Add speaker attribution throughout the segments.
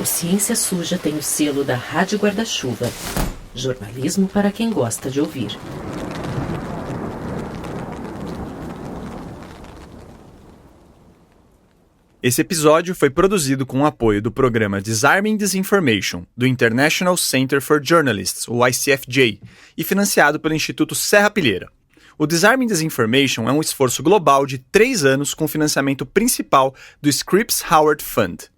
Speaker 1: O Ciência Suja tem o selo da Rádio Guarda-Chuva. Jornalismo para quem gosta de ouvir.
Speaker 2: Esse episódio foi produzido com o apoio do programa Disarming Disinformation, do International Center for Journalists, o ICFJ, e financiado pelo Instituto Serrapilheira. O Disarming Disinformation é um esforço global de 3 anos com financiamento principal do Scripps Howard Fund.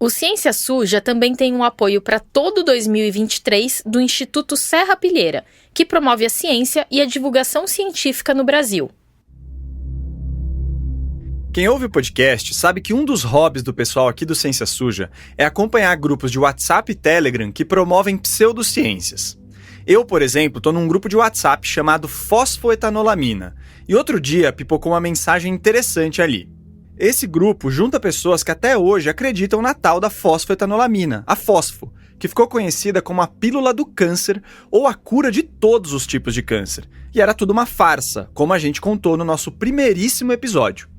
Speaker 3: O Ciência Suja também tem um apoio para todo 2023 do Instituto Serrapilheira, que promove a ciência e a divulgação científica no Brasil.
Speaker 2: Quem ouve o podcast sabe que um dos hobbies do pessoal aqui do Ciência Suja é acompanhar grupos de WhatsApp e Telegram que promovem pseudociências. Eu, por exemplo, estou num grupo de WhatsApp chamado Fosfoetanolamina, e outro dia pipocou uma mensagem interessante ali. Esse grupo junta pessoas que até hoje acreditam na tal da fosfoetanolamina, a fósfo, que ficou conhecida como a pílula do câncer ou a cura de todos os tipos de câncer. E era tudo uma farsa, como a gente contou no nosso primeiríssimo episódio.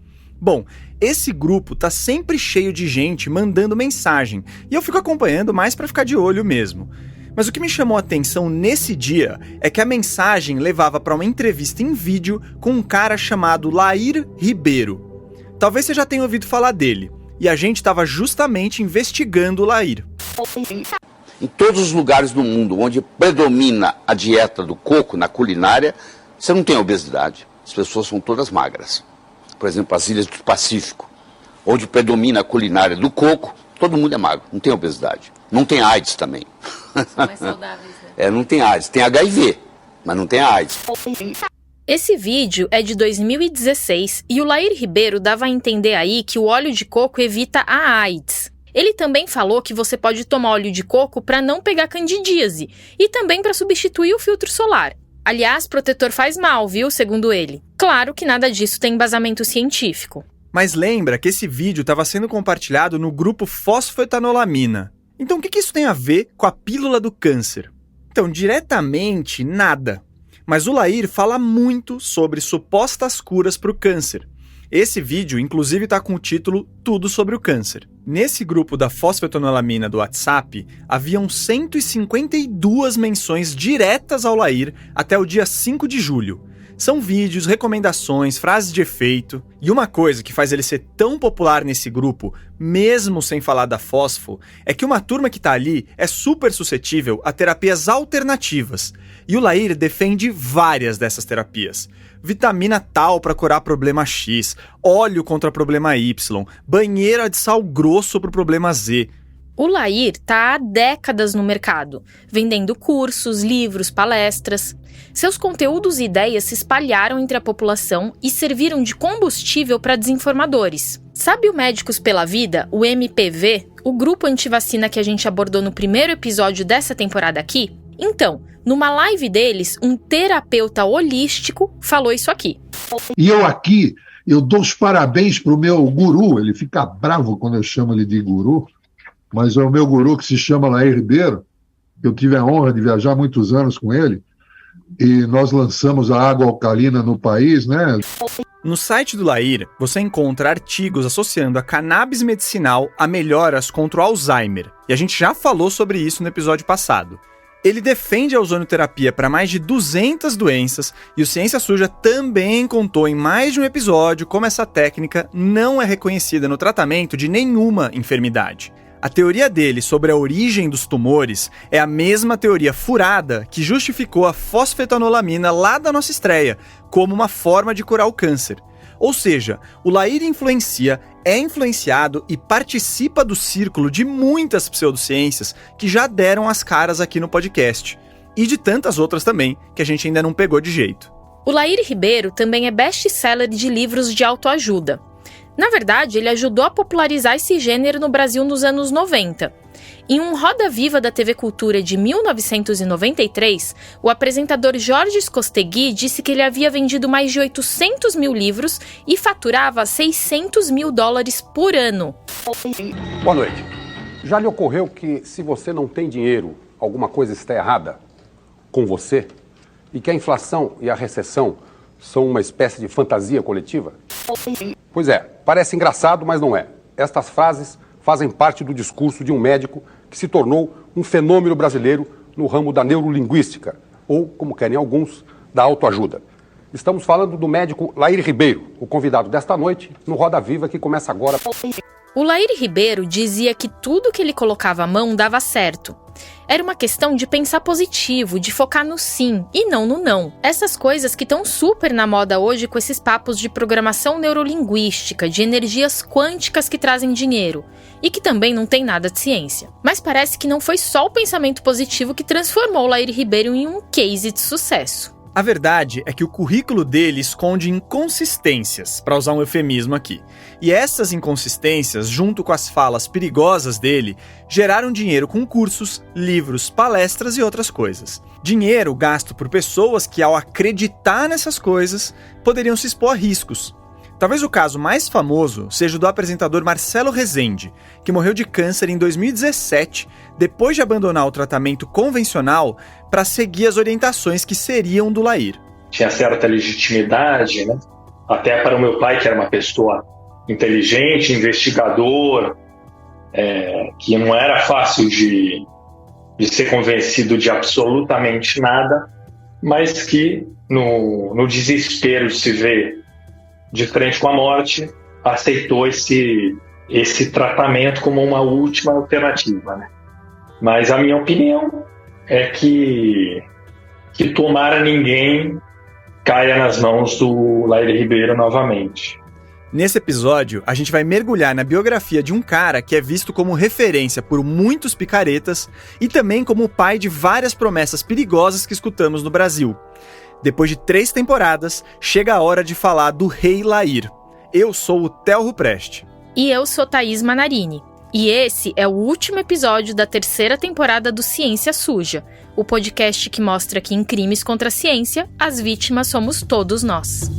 Speaker 2: Bom, esse grupo tá sempre cheio de gente mandando mensagem, e eu fico acompanhando mais para ficar de olho mesmo. Mas o que me chamou a atenção nesse dia é que a mensagem levava para uma entrevista em vídeo com um cara chamado Laír Ribeiro. Talvez você já tenha ouvido falar dele, e a gente estava justamente investigando o Laír.
Speaker 4: Em todos os lugares do mundo onde predomina a dieta do coco na culinária, você não tem obesidade, as pessoas são todas magras. Por exemplo, as ilhas do Pacífico, onde predomina a culinária do coco, todo mundo é magro, não tem obesidade. Não tem AIDS também.
Speaker 3: São mais saudáveis, né?
Speaker 4: Não tem AIDS, tem HIV, mas não tem AIDS.
Speaker 3: Esse vídeo é de 2016 e o Laír Ribeiro dava a entender aí que o óleo de coco evita a AIDS. Ele também falou que você pode tomar óleo de coco para não pegar candidíase e também para substituir o filtro solar. Aliás, protetor faz mal, viu, segundo ele. Claro que nada disso tem embasamento científico.
Speaker 2: Mas lembra que esse vídeo estava sendo compartilhado no grupo Fosfoetanolamina. Então o que isso tem a ver com a pílula do câncer? Então, diretamente, nada. Mas o Laír fala muito sobre supostas curas para o câncer. Esse vídeo, inclusive, está com o título Tudo sobre o Câncer. Nesse grupo da fosfoetanolamina do WhatsApp, haviam 152 menções diretas ao Laír até o dia 5 de julho. São vídeos, recomendações, frases de efeito. E uma coisa que faz ele ser tão popular nesse grupo, mesmo sem falar da fósfo, é que uma turma que está ali é super suscetível a terapias alternativas. E o Laír defende várias dessas terapias. Vitamina tal para curar problema X, óleo contra problema Y, banheira de sal grosso para o problema Z.
Speaker 3: O Laír está há décadas no mercado, vendendo cursos, livros, palestras. Seus conteúdos e ideias se espalharam entre a população e serviram de combustível para desinformadores. Sabe o Médicos pela Vida, o MPV, o grupo antivacina que a gente abordou no primeiro episódio dessa temporada aqui? Então, numa live deles, um terapeuta holístico falou isso aqui.
Speaker 5: E eu dou os parabéns para o meu guru, ele fica bravo quando eu chamo ele de guru, mas é o meu guru que se chama Laír Ribeiro. Eu tive a honra de viajar muitos anos com ele, e nós lançamos a água alcalina no país, né?
Speaker 2: No site do Laír, você encontra artigos associando a cannabis medicinal a melhoras contra o Alzheimer, e a gente já falou sobre isso no episódio passado. Ele defende a ozonoterapia para mais de 200 doenças, e o Ciência Suja também contou em mais de um episódio como essa técnica não é reconhecida no tratamento de nenhuma enfermidade. A teoria dele sobre a origem dos tumores é a mesma teoria furada que justificou a fosfetanolamina lá da nossa estreia, como uma forma de curar o câncer. Ou seja, o Laír influencia, é influenciado e participa do círculo de muitas pseudociências que já deram as caras aqui no podcast. E de tantas outras também, que a gente ainda não pegou de jeito.
Speaker 3: O Laír Ribeiro também é best-seller de livros de autoajuda. Na verdade, ele ajudou a popularizar esse gênero no Brasil nos anos 90. Em um Roda Viva da TV Cultura de 1993, o apresentador Jorge Scostegui disse que ele havia vendido mais de 800 mil livros e faturava $600 mil por ano.
Speaker 6: Boa noite. Já lhe ocorreu que se você não tem dinheiro, alguma coisa está errada com você? E que a inflação e a recessão são uma espécie de fantasia coletiva? Pois é, parece engraçado, mas não é. Estas frases fazem parte do discurso de um médico que se tornou um fenômeno brasileiro no ramo da neurolinguística, ou, como querem alguns, da autoajuda. Estamos falando do médico Laír Ribeiro, o convidado desta noite no Roda Viva, que começa agora.
Speaker 3: O Laír Ribeiro dizia que tudo que ele colocava à mão dava certo. Era uma questão de pensar positivo, de focar no sim e não no não. Essas coisas que estão super na moda hoje com esses papos de programação neurolinguística, de energias quânticas que trazem dinheiro, e que também não tem nada de ciência. Mas parece que não foi só o pensamento positivo que transformou o Laír Ribeiro em um case de sucesso.
Speaker 2: A verdade é que o currículo dele esconde inconsistências, para usar um eufemismo aqui. E essas inconsistências, junto com as falas perigosas dele, geraram dinheiro com cursos, livros, palestras e outras coisas. Dinheiro gasto por pessoas que, ao acreditar nessas coisas, poderiam se expor a riscos. Talvez o caso mais famoso seja o do apresentador Marcelo Rezende, que morreu de câncer em 2017, depois de abandonar o tratamento convencional para seguir as orientações que seriam do Laír.
Speaker 7: Tinha certa legitimidade, né? Até para o meu pai, que era uma pessoa inteligente, investigador, que não era fácil de ser convencido de absolutamente nada, mas que no desespero de se ver de frente com a morte, aceitou esse tratamento como uma última alternativa, né? Mas a minha opinião é que tomara ninguém caia nas mãos do Laír Ribeiro novamente.
Speaker 2: Nesse episódio, a gente vai mergulhar na biografia de um cara que é visto como referência por muitos picaretas e também como o pai de várias promessas perigosas que escutamos no Brasil. Depois de 3 temporadas, chega a hora de falar do Rei Laír. Eu sou o Theo Ruprest.
Speaker 3: E eu sou Thaís Manarini. E esse é o último episódio da 3ª temporada do Ciência Suja, o podcast que mostra que em crimes contra a ciência, as vítimas somos todos nós.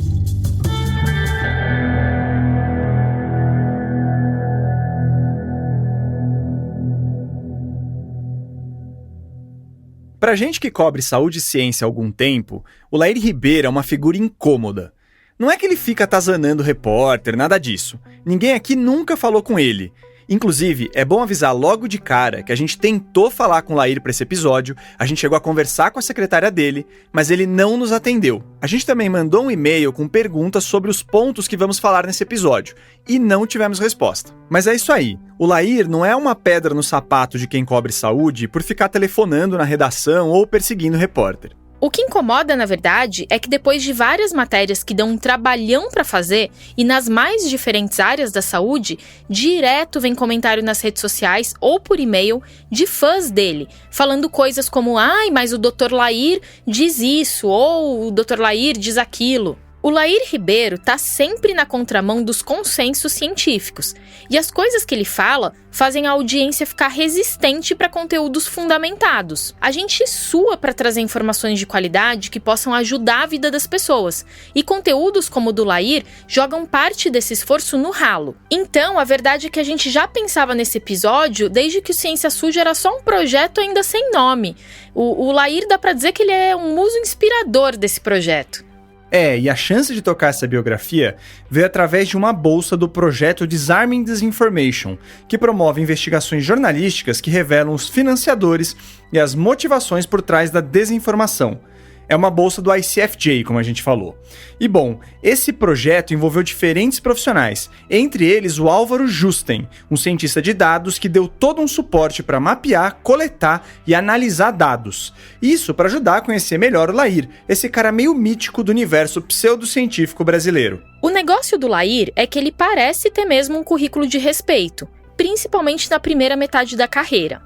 Speaker 2: Pra gente que cobre saúde e ciência há algum tempo, o Laír Ribeiro é uma figura incômoda. Não é que ele fica atazanando repórter, nada disso. Ninguém aqui nunca falou com ele. Inclusive, é bom avisar logo de cara que a gente tentou falar com o Laír para esse episódio, a gente chegou a conversar com a secretária dele, mas ele não nos atendeu. A gente também mandou um e-mail com perguntas sobre os pontos que vamos falar nesse episódio, e não tivemos resposta. Mas é isso aí, o Laír não é uma pedra no sapato de quem cobre saúde por ficar telefonando na redação ou perseguindo repórter.
Speaker 3: O que incomoda, na verdade, é que depois de várias matérias que dão um trabalhão para fazer, e nas mais diferentes áreas da saúde, direto vem comentário nas redes sociais ou por e-mail de fãs dele, falando coisas como "Ai, mas o Dr. Laír diz isso", ou "O Dr. Laír diz aquilo". O Laír Ribeiro está sempre na contramão dos consensos científicos, e as coisas que ele fala fazem a audiência ficar resistente para conteúdos fundamentados. A gente sua para trazer informações de qualidade que possam ajudar a vida das pessoas, e conteúdos como o do Laír jogam parte desse esforço no ralo. Então, a verdade é que a gente já pensava nesse episódio desde que o Ciência Suja era só um projeto ainda sem nome. O Laír dá para dizer que ele é um muso inspirador desse projeto.
Speaker 2: E a chance de tocar essa biografia veio através de uma bolsa do projeto Disarming Disinformation, que promove investigações jornalísticas que revelam os financiadores e as motivações por trás da desinformação. É uma bolsa do ICFJ, como a gente falou. E bom, esse projeto envolveu diferentes profissionais, entre eles o Álvaro Justen, um cientista de dados que deu todo um suporte para mapear, coletar e analisar dados. Isso para ajudar a conhecer melhor o Laír, esse cara meio mítico do universo pseudocientífico brasileiro.
Speaker 3: O negócio do Laír é que ele parece ter mesmo um currículo de respeito, principalmente na primeira metade da carreira.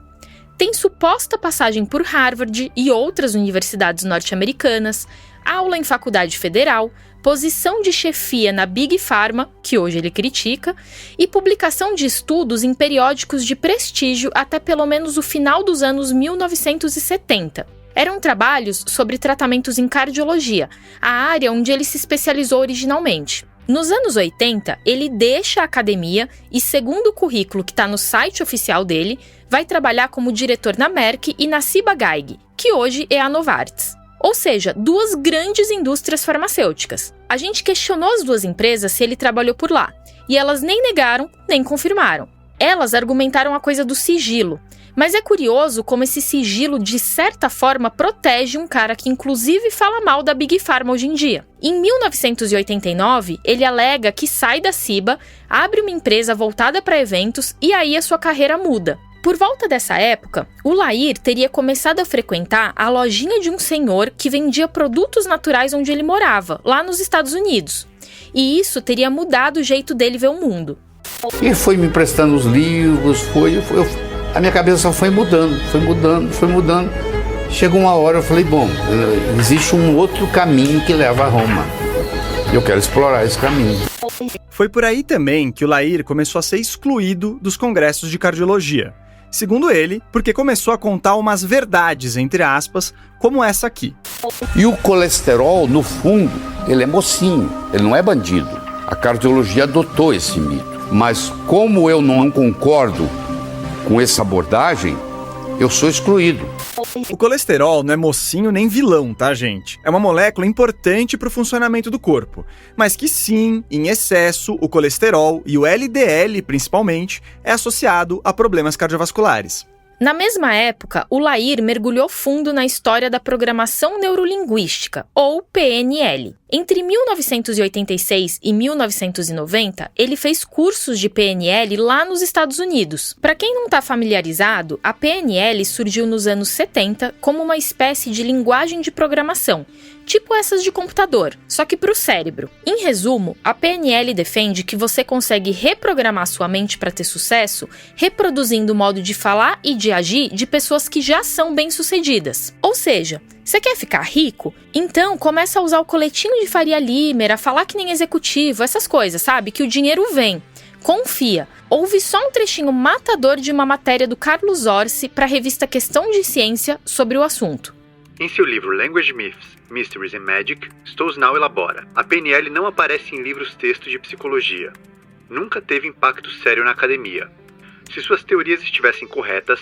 Speaker 3: Tem suposta passagem por Harvard e outras universidades norte-americanas, aula em faculdade federal, posição de chefia na Big Pharma, que hoje ele critica, e publicação de estudos em periódicos de prestígio até pelo menos o final dos anos 1970. Eram trabalhos sobre tratamentos em cardiologia, a área onde ele se especializou originalmente. Nos anos 80, ele deixa a academia e, segundo o currículo que está no site oficial dele, vai trabalhar como diretor na Merck e na Ciba-Geigy, que hoje é a Novartis. Ou seja, 2 grandes indústrias farmacêuticas. A gente questionou as 2 empresas se ele trabalhou por lá, e elas nem negaram, nem confirmaram. Elas argumentaram a coisa do sigilo, mas é curioso como esse sigilo, de certa forma, protege um cara que inclusive fala mal da Big Pharma hoje em dia. Em 1989, ele alega que sai da Ciba, abre uma empresa voltada para eventos e aí a sua carreira muda. Por volta dessa época, o Lair teria começado a frequentar a lojinha de um senhor que vendia produtos naturais onde ele morava, lá nos Estados Unidos. E isso teria mudado o jeito dele ver o mundo.
Speaker 4: Ele foi me emprestando os livros, a minha cabeça foi mudando. Chegou uma hora, eu falei, bom, existe um outro caminho que leva a Roma. Eu quero explorar esse caminho.
Speaker 2: Foi por aí também que o Lair começou a ser excluído dos congressos de cardiologia. Segundo ele, porque começou a contar umas verdades, entre aspas, como essa aqui.
Speaker 4: E o colesterol, no fundo, ele é mocinho, ele não é bandido. A cardiologia adotou esse mito. Mas como eu não concordo com essa abordagem, eu sou excluído.
Speaker 2: O colesterol não é mocinho nem vilão, tá, gente? É uma molécula importante para o funcionamento do corpo, mas que sim, em excesso, o colesterol e o LDL, principalmente, é associado a problemas cardiovasculares.
Speaker 3: Na mesma época, o Lair mergulhou fundo na história da programação neurolinguística, ou PNL. Entre 1986 e 1990, ele fez cursos de PNL lá nos Estados Unidos. Para quem não está familiarizado, a PNL surgiu nos anos 70 como uma espécie de linguagem de programação, tipo essas de computador, só que para o cérebro. Em resumo, a PNL defende que você consegue reprogramar sua mente para ter sucesso, reproduzindo o modo de falar e de agir de pessoas que já são bem-sucedidas. Ou seja, você quer ficar rico? Então começa a usar o coletinho de Faria Limer, a falar que nem executivo, essas coisas, sabe? Que o dinheiro vem. Confia. Ouve só um trechinho matador de uma matéria do Carlos Orsi para a revista Questão de Ciência sobre o assunto.
Speaker 8: Em seu livro Language Myths, Mysteries and Magic, Stoznau elabora: a PNL não aparece em livros-textos de psicologia. Nunca teve impacto sério na academia. Se suas teorias estivessem corretas,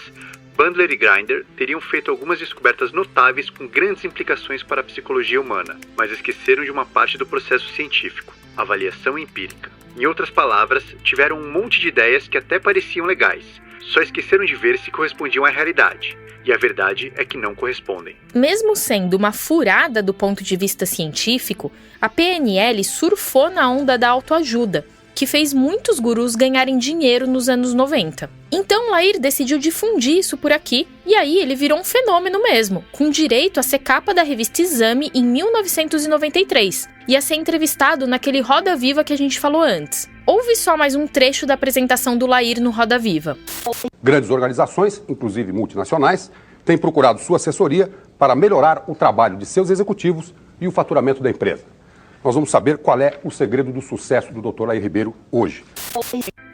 Speaker 8: Bandler e Grinder teriam feito algumas descobertas notáveis com grandes implicações para a psicologia humana, mas esqueceram de uma parte do processo científico, avaliação empírica. Em outras palavras, tiveram um monte de ideias que até pareciam legais, só esqueceram de ver se correspondiam à realidade. E a verdade é que não correspondem.
Speaker 3: Mesmo sendo uma furada do ponto de vista científico, a PNL surfou na onda da autoajuda, que fez muitos gurus ganharem dinheiro nos anos 90. Então Lair decidiu difundir isso por aqui, e aí ele virou um fenômeno mesmo, com direito a ser capa da revista Exame em 1993, e a ser entrevistado naquele Roda Viva que a gente falou antes. Ouve só mais um trecho da apresentação do Lair no Roda Viva.
Speaker 6: Grandes organizações, inclusive multinacionais, têm procurado sua assessoria para melhorar o trabalho de seus executivos e o faturamento da empresa. Nós vamos saber qual é o segredo do sucesso do Dr. Lair Ribeiro hoje.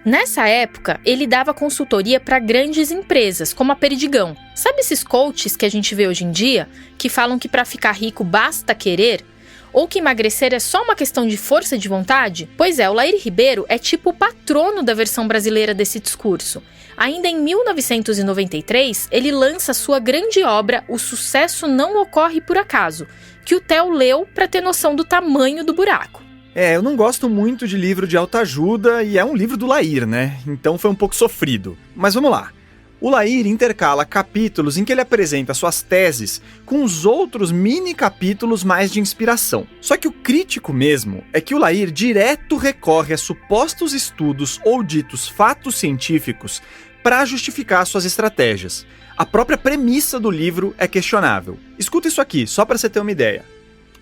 Speaker 3: Nessa época, ele dava consultoria para grandes empresas, como a Perdigão. Sabe esses coaches que a gente vê hoje em dia, que falam que para ficar rico basta querer? Ou que emagrecer é só uma questão de força de vontade? Pois é, o Lair Ribeiro é tipo o patrono da versão brasileira desse discurso. Ainda em 1993, ele lança sua grande obra O Sucesso Não Ocorre Por Acaso, que o Theo leu para ter noção do tamanho do buraco.
Speaker 2: Eu não gosto muito de livro de autoajuda e é um livro do Lair, né? Então foi um pouco sofrido. Mas vamos lá. O Lair intercala capítulos em que ele apresenta suas teses com os outros mini capítulos mais de inspiração. Só que o crítico mesmo é que o Lair direto recorre a supostos estudos ou ditos fatos científicos para justificar suas estratégias. A própria premissa do livro é questionável. Escuta isso aqui, só para você ter uma ideia.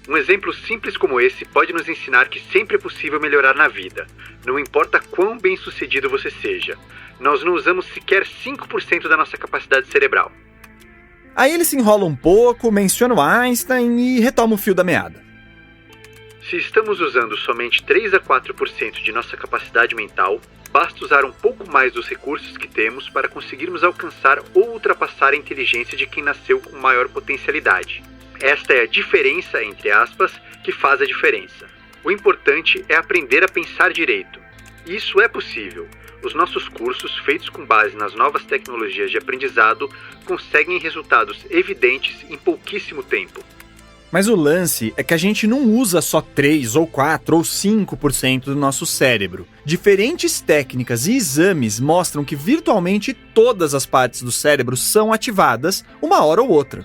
Speaker 8: Um exemplo simples como esse pode nos ensinar que sempre é possível melhorar na vida, não importa quão bem-sucedido você seja. Nós não usamos sequer 5% da nossa capacidade cerebral.
Speaker 2: Aí ele se enrola um pouco, menciona o Einstein e retoma o fio da meada.
Speaker 8: Se estamos usando somente 3 a 4% de nossa capacidade mental, basta usar um pouco mais dos recursos que temos para conseguirmos alcançar ou ultrapassar a inteligência de quem nasceu com maior potencialidade. Esta é a diferença, entre aspas, que faz a diferença. O importante é aprender a pensar direito. Isso é possível. Os nossos cursos, feitos com base nas novas tecnologias de aprendizado, conseguem resultados evidentes em pouquíssimo tempo.
Speaker 2: Mas o lance é que a gente não usa só 3 ou 4 ou 5% do nosso cérebro. Diferentes técnicas e exames mostram que virtualmente todas as partes do cérebro são ativadas uma hora ou outra.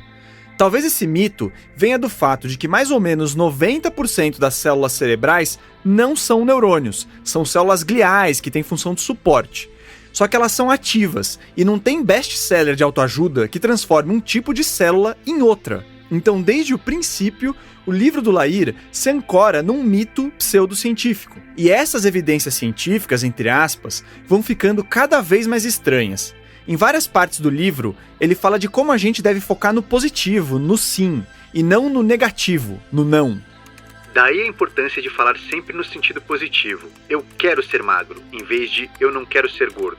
Speaker 2: Talvez esse mito venha do fato de que mais ou menos 90% das células cerebrais não são neurônios, são células gliais que têm função de suporte. Só que elas são ativas e não tem best-seller de autoajuda que transforme um tipo de célula em outra. Então, desde o princípio, o livro do Lair se ancora num mito pseudocientífico. E essas evidências científicas, entre aspas, vão ficando cada vez mais estranhas. Em várias partes do livro, ele fala de como a gente deve focar no positivo, no sim, e não no negativo, no não.
Speaker 8: Daí a importância de falar sempre no sentido positivo. Eu quero ser magro, em vez de eu não quero ser gordo.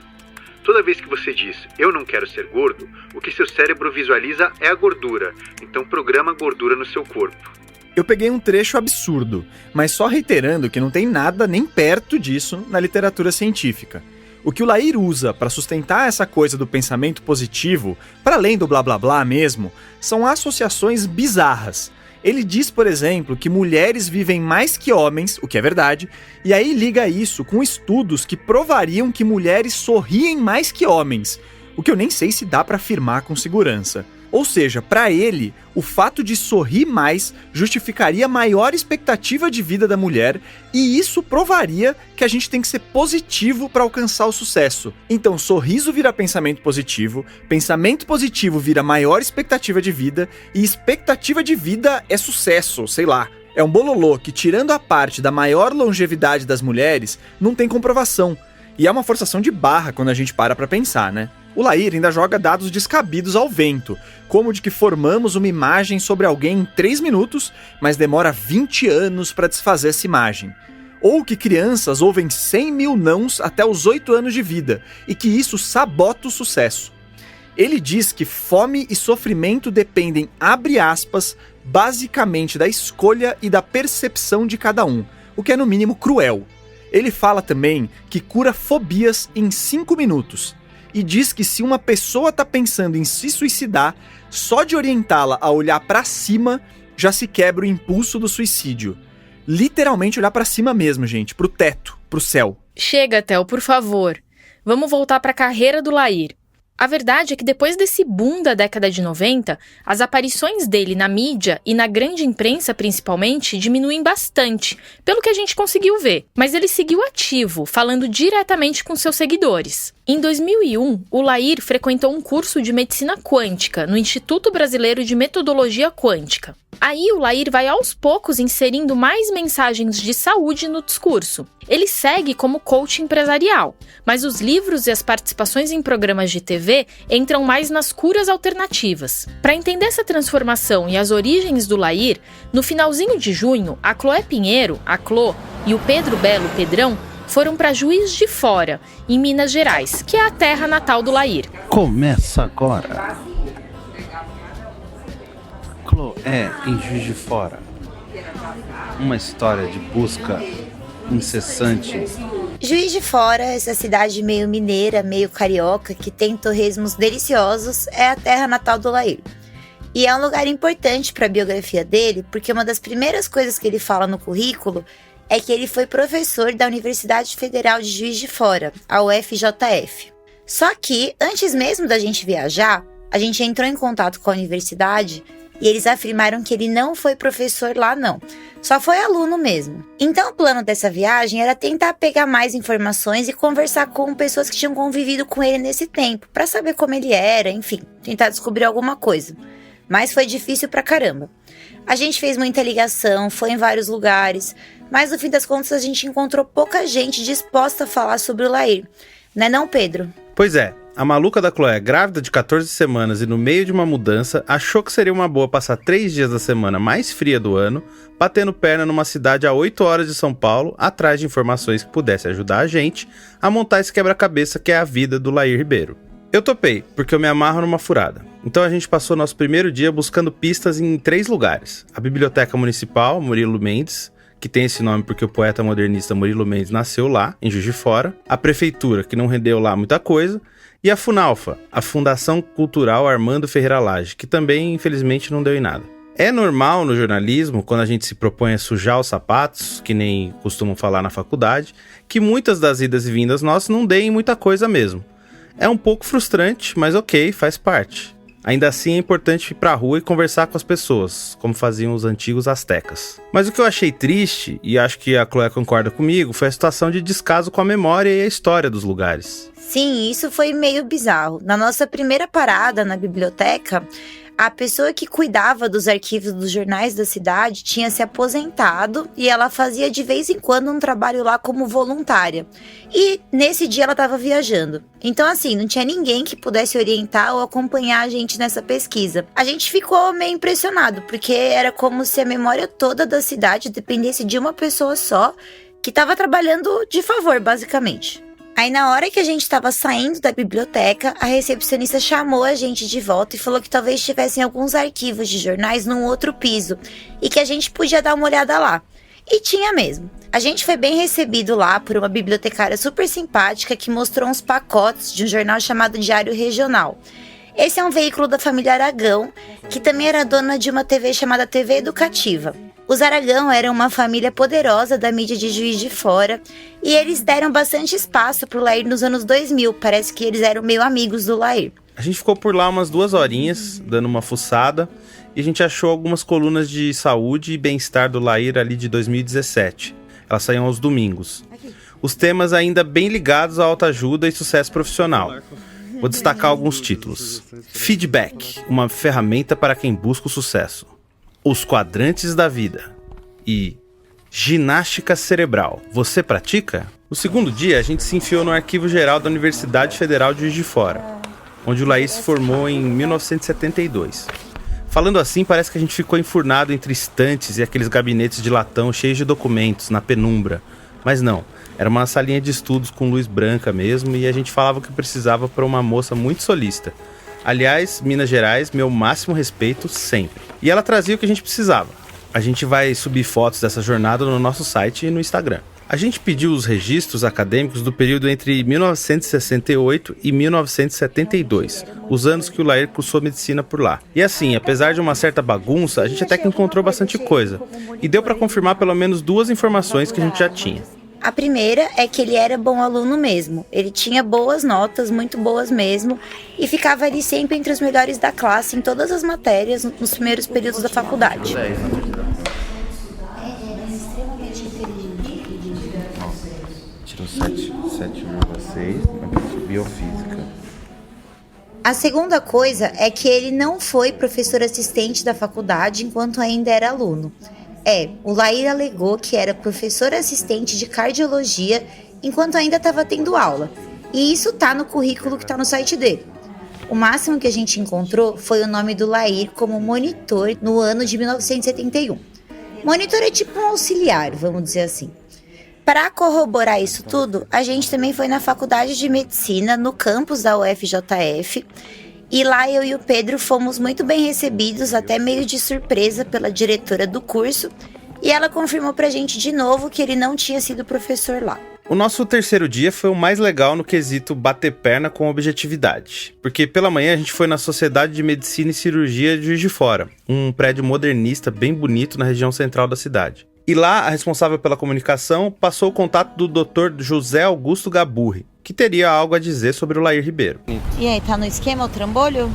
Speaker 8: Toda vez que você diz, eu não quero ser gordo, o que seu cérebro visualiza é a gordura, então programa a gordura no seu corpo.
Speaker 2: Eu peguei um trecho absurdo, mas só reiterando que não tem nada nem perto disso na literatura científica. O que o Lair usa para sustentar essa coisa do pensamento positivo, para além do blá blá blá mesmo, são associações bizarras. Ele diz, por exemplo, que mulheres vivem mais que homens, o que é verdade, e aí liga isso com estudos que provariam que mulheres sorriem mais que homens, o que eu nem sei se dá para afirmar com segurança. Ou seja, para ele, o fato de sorrir mais justificaria maior expectativa de vida da mulher e isso provaria que a gente tem que ser positivo para alcançar o sucesso. Então, sorriso vira pensamento positivo vira maior expectativa de vida e expectativa de vida é sucesso, sei lá. É um bololô que, tirando a parte da maior longevidade das mulheres, não tem comprovação. E é uma forçação de barra quando a gente para pensar, né? O Lair ainda joga dados descabidos ao vento, como de que formamos uma imagem sobre alguém em 3 minutos, mas demora 20 anos para desfazer essa imagem. Ou que crianças ouvem 100 mil nãos até os 8 anos de vida, e que isso sabota o sucesso. Ele diz que fome e sofrimento dependem, abre aspas, basicamente da escolha e da percepção de cada um, o que é no mínimo cruel. Ele fala também que cura fobias em 5 minutos. E diz que se uma pessoa está pensando em se suicidar, só de orientá-la a olhar para cima, já se quebra o impulso do suicídio. Literalmente olhar para cima mesmo, gente, pro teto, pro céu.
Speaker 3: Chega, Theo, por favor. Vamos voltar para a carreira do Lair. A verdade é que depois desse boom da década de 90, as aparições dele na mídia e na grande imprensa principalmente diminuem bastante, pelo que a gente conseguiu ver. Mas ele seguiu ativo, falando diretamente com seus seguidores. Em 2001, o Lair frequentou um curso de medicina quântica no Instituto Brasileiro de Metodologia Quântica. Aí o Lair vai aos poucos inserindo mais mensagens de saúde no discurso. Ele segue como coach empresarial, mas os livros e as participações em programas de TV entram mais nas curas alternativas. Para entender essa transformação e as origens do Lair, no finalzinho de junho, a Chloé Pinheiro, a Clô, e o Pedro Belo, Pedrão, foram para Juiz de Fora, em Minas Gerais, que é a terra natal do Lair.
Speaker 9: Começa agora. Chloé em Juiz de Fora. Uma história de busca incessante.
Speaker 10: Juiz de Fora, essa cidade meio mineira, meio carioca, que tem torresmos deliciosos, é a terra natal do Lair. E é um lugar importante para a biografia dele, porque uma das primeiras coisas que ele fala no currículo é que ele foi professor da Universidade Federal de Juiz de Fora, a UFJF. Só que, antes mesmo da gente viajar, a gente entrou em contato com a universidade e eles afirmaram que ele não foi professor lá não, só foi aluno mesmo. Então o plano dessa viagem era tentar pegar mais informações e conversar com pessoas que tinham convivido com ele nesse tempo, para saber como ele era, enfim, tentar descobrir alguma coisa. Mas foi difícil pra caramba. A gente fez muita ligação, foi em vários lugares, mas no fim das contas a gente encontrou pouca gente disposta a falar sobre o Lair. Não é não, Pedro?
Speaker 9: Pois é, a maluca da Chloé, grávida de 14 semanas e no meio de uma mudança, achou que seria uma boa passar 3 dias da semana mais fria do ano, batendo perna numa cidade a 8 horas de São Paulo, atrás de informações que pudessem ajudar a gente a montar esse quebra-cabeça que é a vida do Lair Ribeiro. Eu topei, porque eu me amarro numa furada. Então a gente passou nosso primeiro dia buscando pistas em 3 lugares. A Biblioteca Municipal, Murilo Mendes, que tem esse nome porque o poeta modernista Murilo Mendes nasceu lá, em Juiz de Fora. A Prefeitura, que não rendeu lá muita coisa. E a Funalfa, a Fundação Cultural Armando Ferreira Lage, que também, infelizmente, não deu em nada. É normal no jornalismo, quando a gente se propõe a sujar os sapatos, que nem costumam falar na faculdade, que muitas das idas e vindas nossas não deem muita coisa mesmo. É um pouco frustrante, mas ok, faz parte. Ainda assim é importante ir pra rua e conversar com as pessoas, como faziam os antigos astecas. Mas o que eu achei triste, e acho que a Chloé concorda comigo, foi a situação de descaso com a memória e a história dos lugares.
Speaker 10: Sim, isso foi meio bizarro. Na nossa primeira parada na biblioteca, a pessoa que cuidava dos arquivos dos jornais da cidade tinha se aposentado e ela fazia de vez em quando um trabalho lá como voluntária. E nesse dia ela estava viajando. Então assim, não tinha ninguém que pudesse orientar ou acompanhar a gente nessa pesquisa. A gente ficou meio impressionado, porque era como se a memória toda da cidade dependesse de uma pessoa só, que estava trabalhando de favor, basicamente. Aí na hora que a gente estava saindo da biblioteca, a recepcionista chamou a gente de volta e falou que talvez tivessem alguns arquivos de jornais num outro piso e que a gente podia dar uma olhada lá. E tinha mesmo. A gente foi bem recebido lá por uma bibliotecária super simpática que mostrou uns pacotes de um jornal chamado Diário Regional. Esse é um veículo da família Aragão, que também era dona de uma TV chamada TV Educativa. Os Aragão eram uma família poderosa da mídia de Juiz de Fora e eles deram bastante espaço pro Lair nos anos 2000, parece que eles eram meio amigos do Lair.
Speaker 9: A gente ficou por lá umas 2 horinhas, dando uma fuçada, e a gente achou algumas colunas de saúde e bem-estar do Lair ali de 2017. Elas saíam aos domingos. Os temas ainda bem ligados à autoajuda e sucesso profissional. Vou destacar alguns títulos. Feedback, uma ferramenta para quem busca o sucesso. Os quadrantes da vida. E ginástica cerebral. Você pratica? No segundo dia, a gente se enfiou no Arquivo Geral da Universidade Federal de Juiz de Fora, onde o Lair se formou em 1972. Falando assim, parece que a gente ficou enfurnado entre estantes e aqueles gabinetes de latão cheios de documentos, na penumbra. Mas não, era uma salinha de estudos com luz branca mesmo, e a gente falava o que precisava para uma moça muito solista. Aliás, Minas Gerais, meu máximo respeito sempre. E ela trazia o que a gente precisava. A gente vai subir fotos dessa jornada no nosso site e no Instagram. A gente pediu os registros acadêmicos do período entre 1968 e 1972, os anos que o Lair cursou medicina por lá. E assim, apesar de uma certa bagunça, a gente até que encontrou bastante coisa. E deu para confirmar pelo menos 2 informações que a gente já tinha.
Speaker 10: A primeira é que ele era bom aluno mesmo. Ele tinha boas notas, muito boas mesmo, e ficava ali sempre entre os melhores da classe em todas as matérias nos primeiros períodos da faculdade.
Speaker 9: Tirou 7,6 biofísica.
Speaker 10: A segunda coisa é que ele não foi professor assistente da faculdade enquanto ainda era aluno. O Lair alegou que era professor assistente de cardiologia enquanto ainda estava tendo aula. E isso tá no currículo que tá no site dele. O máximo que a gente encontrou foi o nome do Lair como monitor no ano de 1971. Monitor é tipo um auxiliar, vamos dizer assim. Para corroborar isso tudo, a gente também foi na Faculdade de Medicina, no campus da UFJF, e lá eu e o Pedro fomos muito bem recebidos, até meio de surpresa pela diretora do curso, e ela confirmou pra gente de novo que ele não tinha sido professor lá.
Speaker 9: O nosso terceiro dia foi o mais legal no quesito bater perna com objetividade, porque pela manhã a gente foi na Sociedade de Medicina e Cirurgia de Juiz de Fora, um prédio modernista bem bonito na região central da cidade. E lá, a responsável pela comunicação passou o contato do Dr. José Augusto Gaburri, que teria algo a dizer sobre o Lair Ribeiro.
Speaker 10: E aí, tá no esquema o trambolho?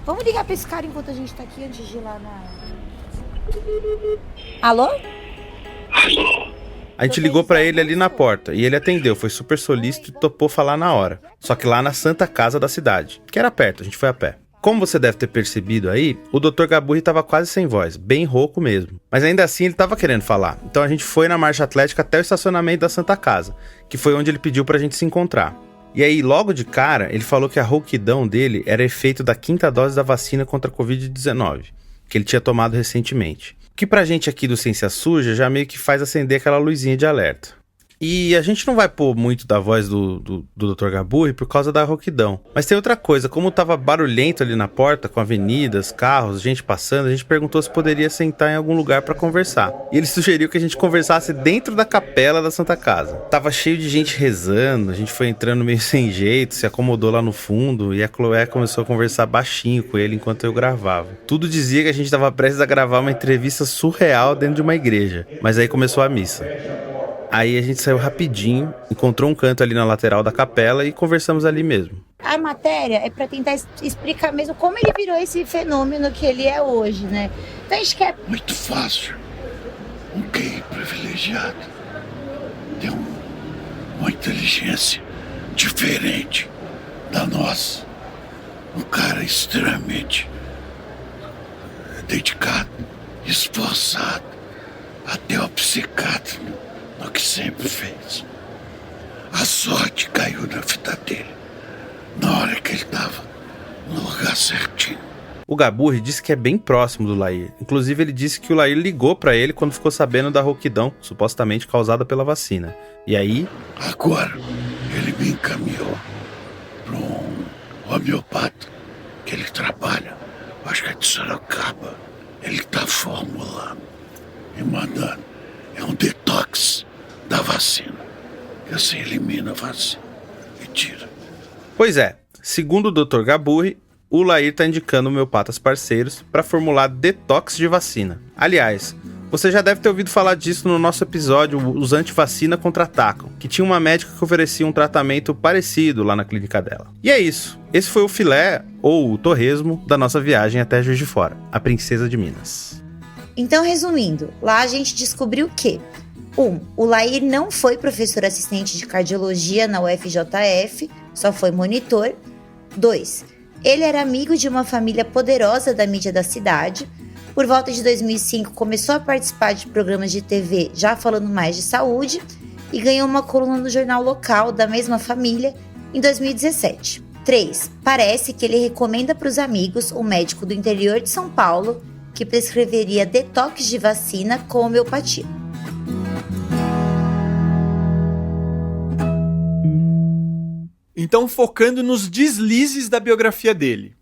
Speaker 10: Vamos ligar pra esse cara enquanto a gente tá aqui antes de ir lá na... Alô?
Speaker 9: A gente ligou pra ele ali na porta e ele atendeu, foi super solícito e topou falar na hora. Só que lá na Santa Casa da cidade, que era perto, a gente foi a pé. Como você deve ter percebido aí, o Dr. Gaburri estava quase sem voz, bem rouco mesmo. Mas ainda assim ele estava querendo falar, então a gente foi na marcha atlética até o estacionamento da Santa Casa, que foi onde ele pediu pra gente se encontrar. E aí, logo de cara, ele falou que a rouquidão dele era efeito da 5ª dose da vacina contra a Covid-19, que ele tinha tomado recentemente. Que pra gente aqui do Ciência Suja já meio que faz acender aquela luzinha de alerta. E a gente não vai pôr muito da voz do Dr. Gaburri por causa da rouquidão. Mas tem outra coisa, como tava barulhento ali na porta, com avenidas, carros, gente passando, a gente perguntou se poderia sentar em algum lugar pra conversar. E ele sugeriu que a gente conversasse dentro da capela da Santa Casa. Tava cheio de gente rezando, a gente foi entrando meio sem jeito, se acomodou lá no fundo, e a Chloé começou a conversar baixinho com ele enquanto eu gravava. Tudo dizia que a gente tava prestes a gravar uma entrevista surreal dentro de uma igreja, mas aí começou a missa. Aí a gente saiu rapidinho, encontrou um canto ali na lateral da capela e conversamos ali mesmo.
Speaker 10: A matéria é para tentar explicar mesmo como ele virou esse fenômeno que ele é hoje, né? Então a gente quer...
Speaker 11: Muito fácil. Um gay privilegiado tem uma inteligência diferente da nossa. Um cara extremamente dedicado, esforçado, até obcecado no que sempre fez. A sorte caiu na vida dele, na hora que ele estava no lugar certinho.
Speaker 9: O Gaburri disse que é bem próximo do Lair. Inclusive ele disse que o Lair ligou pra ele quando ficou sabendo da rouquidão, supostamente causada pela vacina. E aí...
Speaker 11: Agora, ele me encaminhou para um homeopata que ele trabalha, acho que é de Sorocaba. Ele está formulando e mandando. É um detox da vacina. Você elimina a vacina e tira.
Speaker 9: Pois é, segundo o Dr. Gaburri, o Lair está indicando homeopatas parceiros para formular detox de vacina. Aliás, você já deve ter ouvido falar disso no nosso episódio Os Antivacina Contra-Atacam, que tinha uma médica que oferecia um tratamento parecido lá na clínica dela. E é isso. Esse foi o filé, ou o torresmo, da nossa viagem até Juiz de Fora, a princesa de Minas.
Speaker 10: Então, resumindo, lá a gente descobriu que 1. O Lair não foi professor assistente de cardiologia na UFJF, só foi monitor. 2. Ele era amigo de uma família poderosa da mídia da cidade. Por volta de 2005, começou a participar de programas de TV já falando mais de saúde e ganhou uma coluna no jornal local da mesma família em 2017. 3. Parece que ele recomenda para os amigos um médico do interior de São Paulo que prescreveria detox de vacina com homeopatia.
Speaker 2: Então, focando nos deslizes da biografia dele.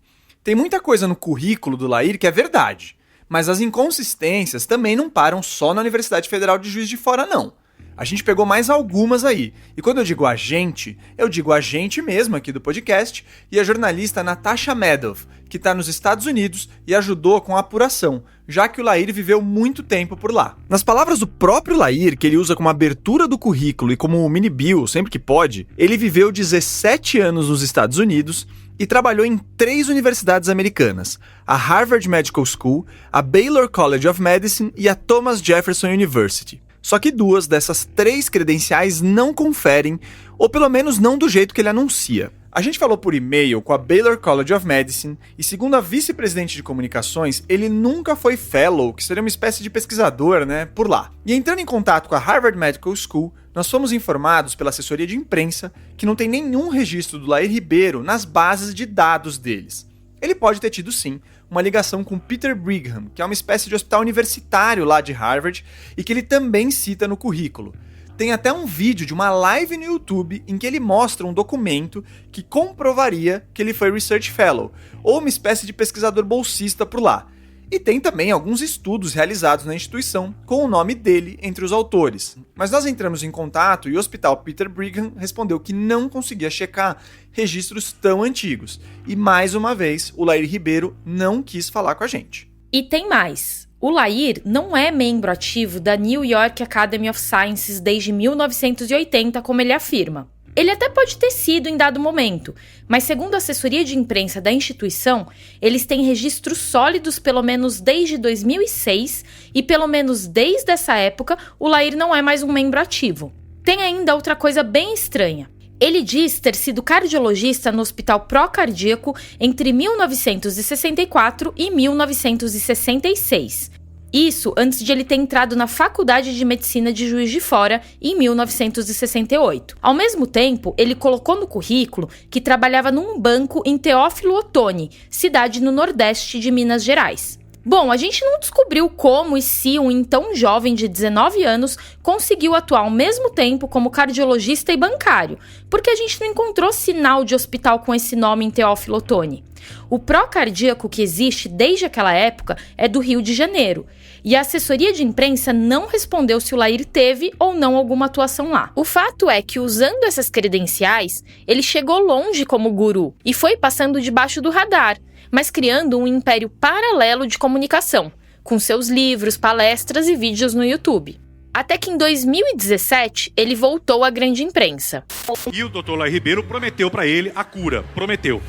Speaker 2: Tem muita coisa no currículo do Lair que é verdade, mas as inconsistências também não param só na Universidade Federal de Juiz de Fora, não. A gente pegou mais algumas aí. E quando eu digo a gente mesmo aqui do podcast e a jornalista Natasha Madoff, que está nos Estados Unidos e ajudou com a apuração, já que o Lair viveu muito tempo por lá. Nas palavras do próprio Lair, que ele usa como abertura do currículo e como mini-bio sempre que pode, ele viveu 17 anos nos Estados Unidos e trabalhou em 3 universidades americanas, a Harvard Medical School, a Baylor College of Medicine e a Thomas Jefferson University. Só que 2 dessas 3 credenciais não conferem, ou pelo menos não do jeito que ele anuncia. A gente falou por e-mail com a Baylor College of Medicine e, segundo a vice-presidente de comunicações, ele nunca foi fellow, que seria uma espécie de pesquisador, por lá. E entrando em contato com a Harvard Medical School, nós fomos informados pela assessoria de imprensa que não tem nenhum registro do Lair Ribeiro nas bases de dados deles. Ele pode ter tido, sim, uma ligação com Peter Brigham, que é uma espécie de hospital universitário lá de Harvard e que ele também cita no currículo. Tem até um vídeo de uma live no YouTube em que ele mostra um documento que comprovaria que ele foi Research Fellow, ou uma espécie de pesquisador bolsista por lá. E tem também alguns estudos realizados na instituição com o nome dele entre os autores. Mas nós entramos em contato e o hospital Peter Brigham respondeu que não conseguia checar registros tão antigos. E mais uma vez, o Lair Ribeiro não quis falar com a gente.
Speaker 3: E tem mais. O Lair não é membro ativo da New York Academy of Sciences desde 1980, como ele afirma. Ele até pode ter sido em dado momento, mas segundo a assessoria de imprensa da instituição, eles têm registros sólidos pelo menos desde 2006 e pelo menos desde essa época o Lair não é mais um membro ativo. Tem ainda outra coisa bem estranha. Ele diz ter sido cardiologista no Hospital Procardíaco entre 1964 e 1966. Isso antes de ele ter entrado na Faculdade de Medicina de Juiz de Fora em 1968. Ao mesmo tempo, ele colocou no currículo que trabalhava num banco em Teófilo Otoni, cidade no nordeste de Minas Gerais. Bom, a gente não descobriu como e se um então jovem de 19 anos conseguiu atuar ao mesmo tempo como cardiologista e bancário, porque a gente não encontrou sinal de hospital com esse nome em Teófilo Otoni. O pró-cardíaco que existe desde aquela época é do Rio de Janeiro, e a assessoria de imprensa não respondeu se o Laír teve ou não alguma atuação lá. O fato é que, usando essas credenciais, ele chegou longe como guru e foi passando debaixo do radar, mas criando um império paralelo de comunicação, com seus livros, palestras e vídeos no YouTube. Até que em 2017, ele voltou à grande imprensa.
Speaker 12: E o Dr. Laír Ribeiro prometeu para ele a cura, prometeu.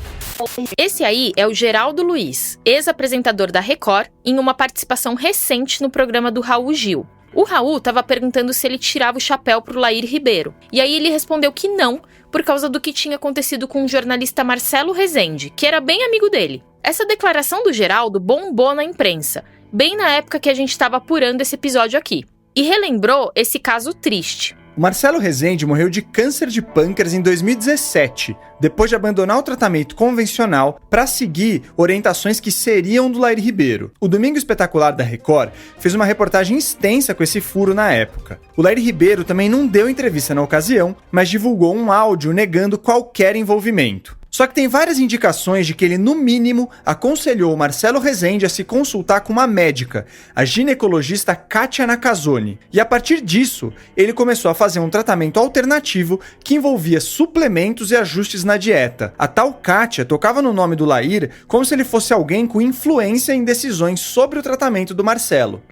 Speaker 3: Esse aí é o Geraldo Luiz, ex-apresentador da Record, em uma participação recente no programa do Raul Gil. O Raul estava perguntando se ele tirava o chapéu pro Laír Ribeiro, e aí ele respondeu que não, por causa do que tinha acontecido com o jornalista Marcelo Rezende, que era bem amigo dele. Essa declaração do Geraldo bombou na imprensa, bem na época que a gente estava apurando esse episódio aqui, e relembrou esse caso triste.
Speaker 2: O Marcelo Rezende morreu de câncer de pâncreas em 2017, depois de abandonar o tratamento convencional para seguir orientações que seriam do Laír Ribeiro. O Domingo Espetacular da Record fez uma reportagem extensa com esse furo na época. O Laír Ribeiro também não deu entrevista na ocasião, mas divulgou um áudio negando qualquer envolvimento. Só que tem várias indicações de que ele, no mínimo, aconselhou o Marcelo Rezende a se consultar com uma médica, a ginecologista Kátia Nakazone. E a partir disso, ele começou a fazer um tratamento alternativo que envolvia suplementos e ajustes na dieta. A tal Kátia tocava no nome do Laír como se ele fosse alguém com influência em decisões sobre o tratamento do Marcelo.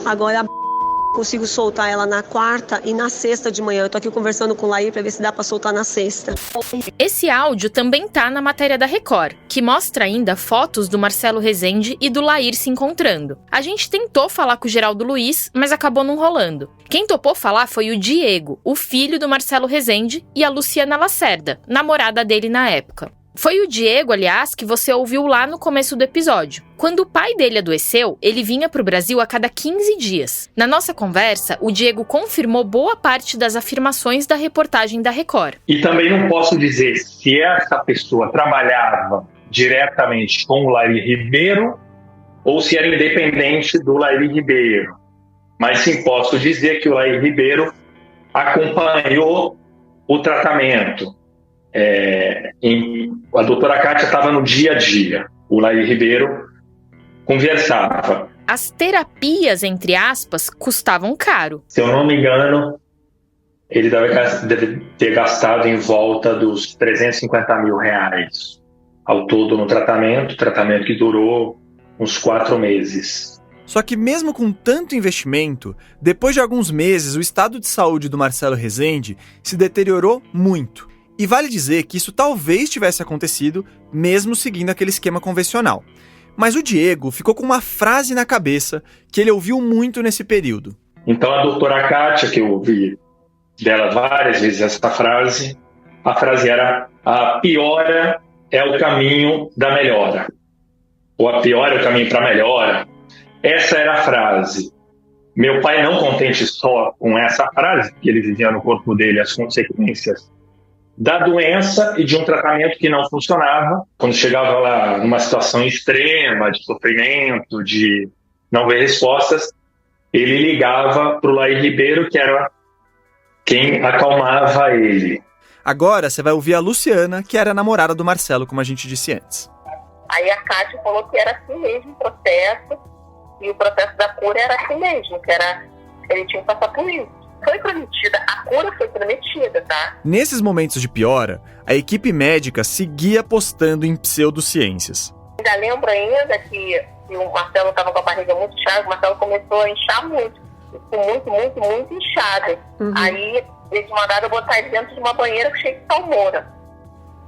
Speaker 13: Agora consigo soltar ela na quarta e na sexta de manhã. Eu tô aqui conversando com o Laír pra ver se dá pra soltar na sexta.
Speaker 3: Esse áudio também tá na matéria da Record, que mostra ainda fotos do Marcelo Rezende e do Laír se encontrando. A gente tentou falar com o Geraldo Luiz, mas acabou não rolando. Quem topou falar foi o Diego, o filho do Marcelo Rezende, e a Luciana Lacerda, namorada dele na época. Foi o Diego, aliás, que você ouviu lá no começo do episódio. Quando o pai dele adoeceu, ele vinha para o Brasil a cada 15 dias. Na nossa conversa, o Diego confirmou boa parte das afirmações da reportagem da Record.
Speaker 7: E também não posso dizer se essa pessoa trabalhava diretamente com o Laír Ribeiro ou se era independente do Laír Ribeiro. Mas sim posso dizer que o Laír Ribeiro acompanhou o tratamento. A doutora Kátia estava no dia a dia. O Laír Ribeiro conversava.
Speaker 3: As terapias, entre aspas, custavam caro.
Speaker 7: Se eu não me engano, ele deve ter gastado em volta dos 350 mil reais ao todo no tratamento que durou uns 4 meses.
Speaker 2: Só que mesmo com tanto investimento, depois de alguns meses o estado de saúde do Marcelo Rezende se deteriorou muito. E vale dizer que isso talvez tivesse acontecido mesmo seguindo aquele esquema convencional. Mas o Diego ficou com uma frase na cabeça que ele ouviu muito nesse período.
Speaker 7: Então a doutora Kátia, que eu ouvi dela várias vezes essa frase, a frase era: a piora é o caminho da melhora. Ou a piora é o caminho para a melhora. Essa era a frase. Meu pai, não contente só com essa frase, que ele vivia no corpo dele as consequências da doença e de um tratamento que não funcionava, quando chegava lá numa situação extrema de sofrimento, de não ver respostas, ele ligava para o Laír Ribeiro, que era quem acalmava ele.
Speaker 2: Agora você vai ouvir a Luciana, que era a namorada do Marcelo, como a gente disse antes.
Speaker 14: Aí a Kátia falou que era assim mesmo o processo, e o processo da cura era assim mesmo, que era, ele tinha que passar por isso. Foi prometida, a cura foi prometida, tá?
Speaker 2: Nesses momentos de piora, a equipe médica seguia apostando em pseudociências.
Speaker 14: Ainda lembro ainda que o Marcelo estava com a barriga muito inchada, o Marcelo começou a inchar muito. Ficou muito inchado. Uhum. Aí eles mandaram eu botar ele dentro de uma banheira cheia de salmoura.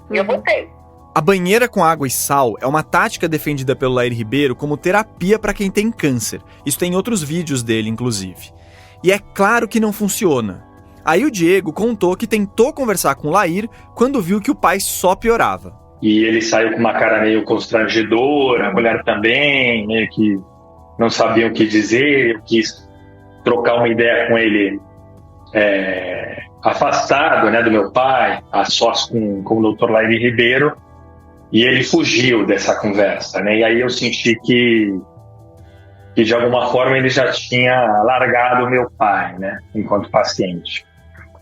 Speaker 14: E eu botei.
Speaker 2: A banheira com água e sal é uma tática defendida pelo Laír Ribeiro como terapia para quem tem câncer. Isso tem em outros vídeos dele, inclusive. E é claro que não funciona. Aí o Diego contou que tentou conversar com o Laír quando viu que o pai só piorava.
Speaker 7: E ele saiu com uma cara meio constrangedora, a mulher também, meio que não sabia o que dizer. Eu quis trocar uma ideia com ele afastado, né, do meu pai, a sós com o Dr. Laír Ribeiro, e ele fugiu dessa conversa, né? E aí eu senti que que de alguma forma ele já tinha largado o meu pai, né, enquanto paciente.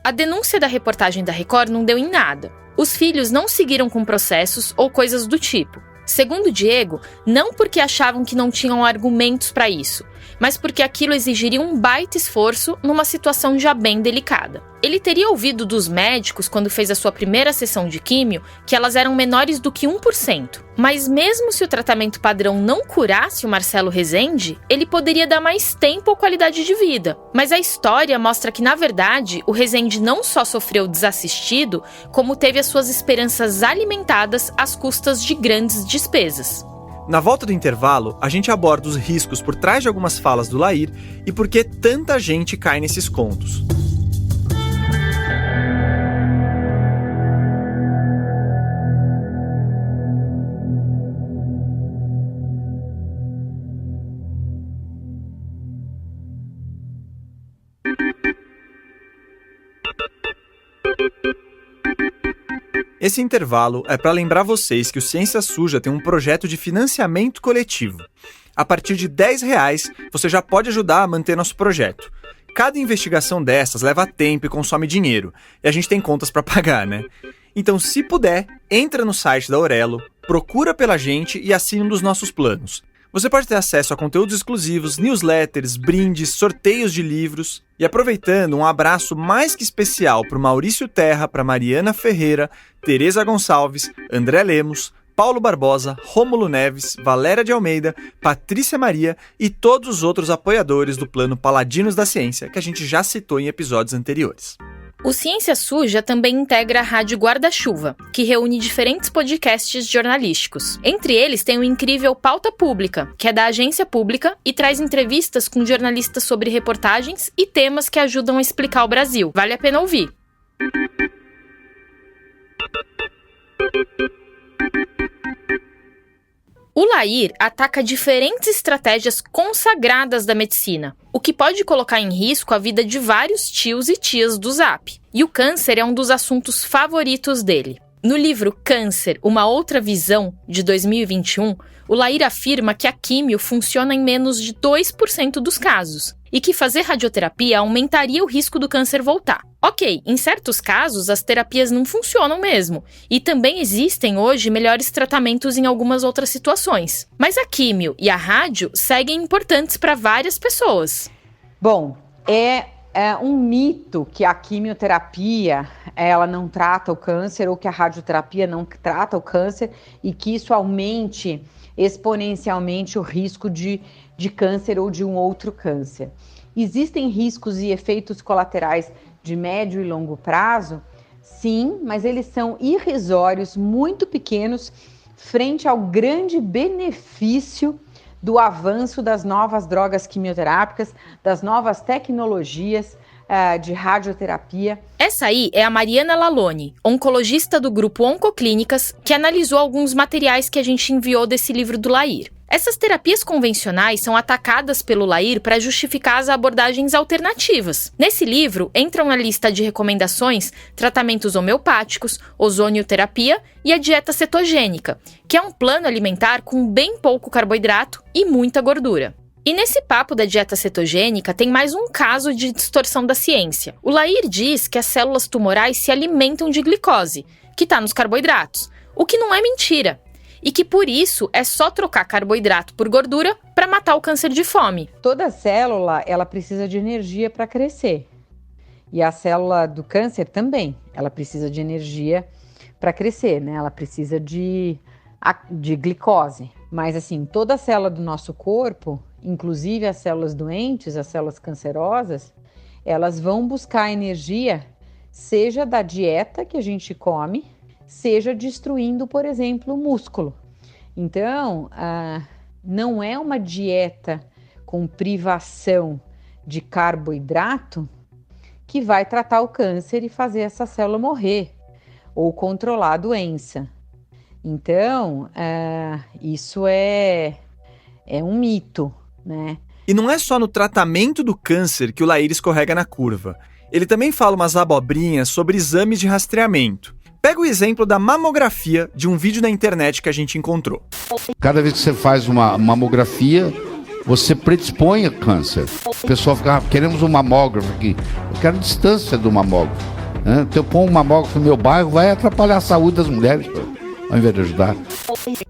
Speaker 3: A denúncia da reportagem da Record não deu em nada. Os filhos não seguiram com processos ou coisas do tipo. Segundo Diego, não porque achavam que não tinham argumentos para isso, mas porque aquilo exigiria um baita esforço numa situação já bem delicada. Ele teria ouvido dos médicos, quando fez a sua primeira sessão de químio, que elas eram menores do que 1%. Mas mesmo se o tratamento padrão não curasse o Marcelo Rezende, ele poderia dar mais tempo ou qualidade de vida. Mas a história mostra que, na verdade, o Rezende não só sofreu desassistido, como teve as suas esperanças alimentadas às custas de grandes despesas.
Speaker 2: Na volta do intervalo, a gente aborda os riscos por trás de algumas falas do Lair e por que tanta gente cai nesses contos. Esse intervalo é para lembrar vocês que o Ciência Suja tem um projeto de financiamento coletivo. A partir de R$10, você já pode ajudar a manter nosso projeto. Cada investigação dessas leva tempo e consome dinheiro, e a gente tem contas para pagar, né? Então, se puder, entra no site da Aurelo, procura pela gente e assine um dos nossos planos. Você pode ter acesso a conteúdos exclusivos, newsletters, brindes, sorteios de livros. E aproveitando, um abraço mais que especial para o Maurício Terra, para Mariana Ferreira, Tereza Gonçalves, André Lemos, Paulo Barbosa, Rômulo Neves, Valéria de Almeida, Patrícia Maria e todos os outros apoiadores do plano Paladinos da Ciência, que a gente já citou em episódios anteriores.
Speaker 3: O Ciência Suja também integra a Rádio Guarda-Chuva, que reúne diferentes podcasts jornalísticos. Entre eles tem o incrível Pauta Pública, que é da agência pública e traz entrevistas com jornalistas sobre reportagens e temas que ajudam a explicar o Brasil. Vale a pena ouvir. O Lair ataca diferentes estratégias consagradas da medicina, o que pode colocar em risco a vida de vários tios e tias do Zap. E o câncer é um dos assuntos favoritos dele. No livro Câncer, Uma Outra Visão, de 2021, o Lair afirma que a químio funciona em menos de 2% dos casos e que fazer radioterapia aumentaria o risco do câncer voltar. Ok, em certos casos as terapias não funcionam mesmo, e também existem hoje melhores tratamentos em algumas outras situações. Mas a químio e a rádio seguem importantes para várias pessoas.
Speaker 15: Bom, é um mito que a quimioterapia ela não trata o câncer ou que a radioterapia não trata o câncer e que isso aumente exponencialmente o risco de câncer ou de um outro câncer. Existem riscos e efeitos colaterais de médio e longo prazo? Sim, mas eles são irrisórios, muito pequenos, frente ao grande benefício do avanço das novas drogas quimioterápicas, das novas tecnologias de radioterapia.
Speaker 3: Essa aí é a Mariana Lalone, oncologista do grupo Oncoclínicas, que analisou alguns materiais que a gente enviou desse livro do Lair. Essas terapias convencionais são atacadas pelo Lair para justificar as abordagens alternativas. Nesse livro, entram na lista de recomendações tratamentos homeopáticos, ozonioterapia e a dieta cetogênica, que é um plano alimentar com bem pouco carboidrato e muita gordura. E nesse papo da dieta cetogênica tem mais um caso de distorção da ciência. O Lair diz que as células tumorais se alimentam de glicose, que está nos carboidratos, o que não é mentira. E que por isso é só trocar carboidrato por gordura para matar o câncer de fome.
Speaker 15: Toda célula ela precisa de energia para crescer. E a célula do câncer também, ela precisa de energia para crescer, né? Ela precisa de glicose. Mas assim, toda célula do nosso corpo, inclusive as células doentes, as células cancerosas, elas vão buscar energia, seja da dieta que a gente come, seja destruindo, por exemplo, o músculo. Então, não é uma dieta com privação de carboidrato que vai tratar o câncer e fazer essa célula morrer ou controlar a doença. Então, isso é um mito, né?
Speaker 2: E não é só no tratamento do câncer que o Lair escorrega na curva. Ele também fala umas abobrinhas sobre exames de rastreamento. Pega o exemplo da mamografia de um vídeo na internet que a gente encontrou.
Speaker 4: Cada vez que você faz uma mamografia,
Speaker 11: você predispõe a câncer. O pessoal fica, queremos um mamógrafo aqui. Eu quero distância do mamógrafo. Né? Se eu pôr um mamógrafo no meu bairro, vai atrapalhar a saúde das mulheres, ao invés de ajudar.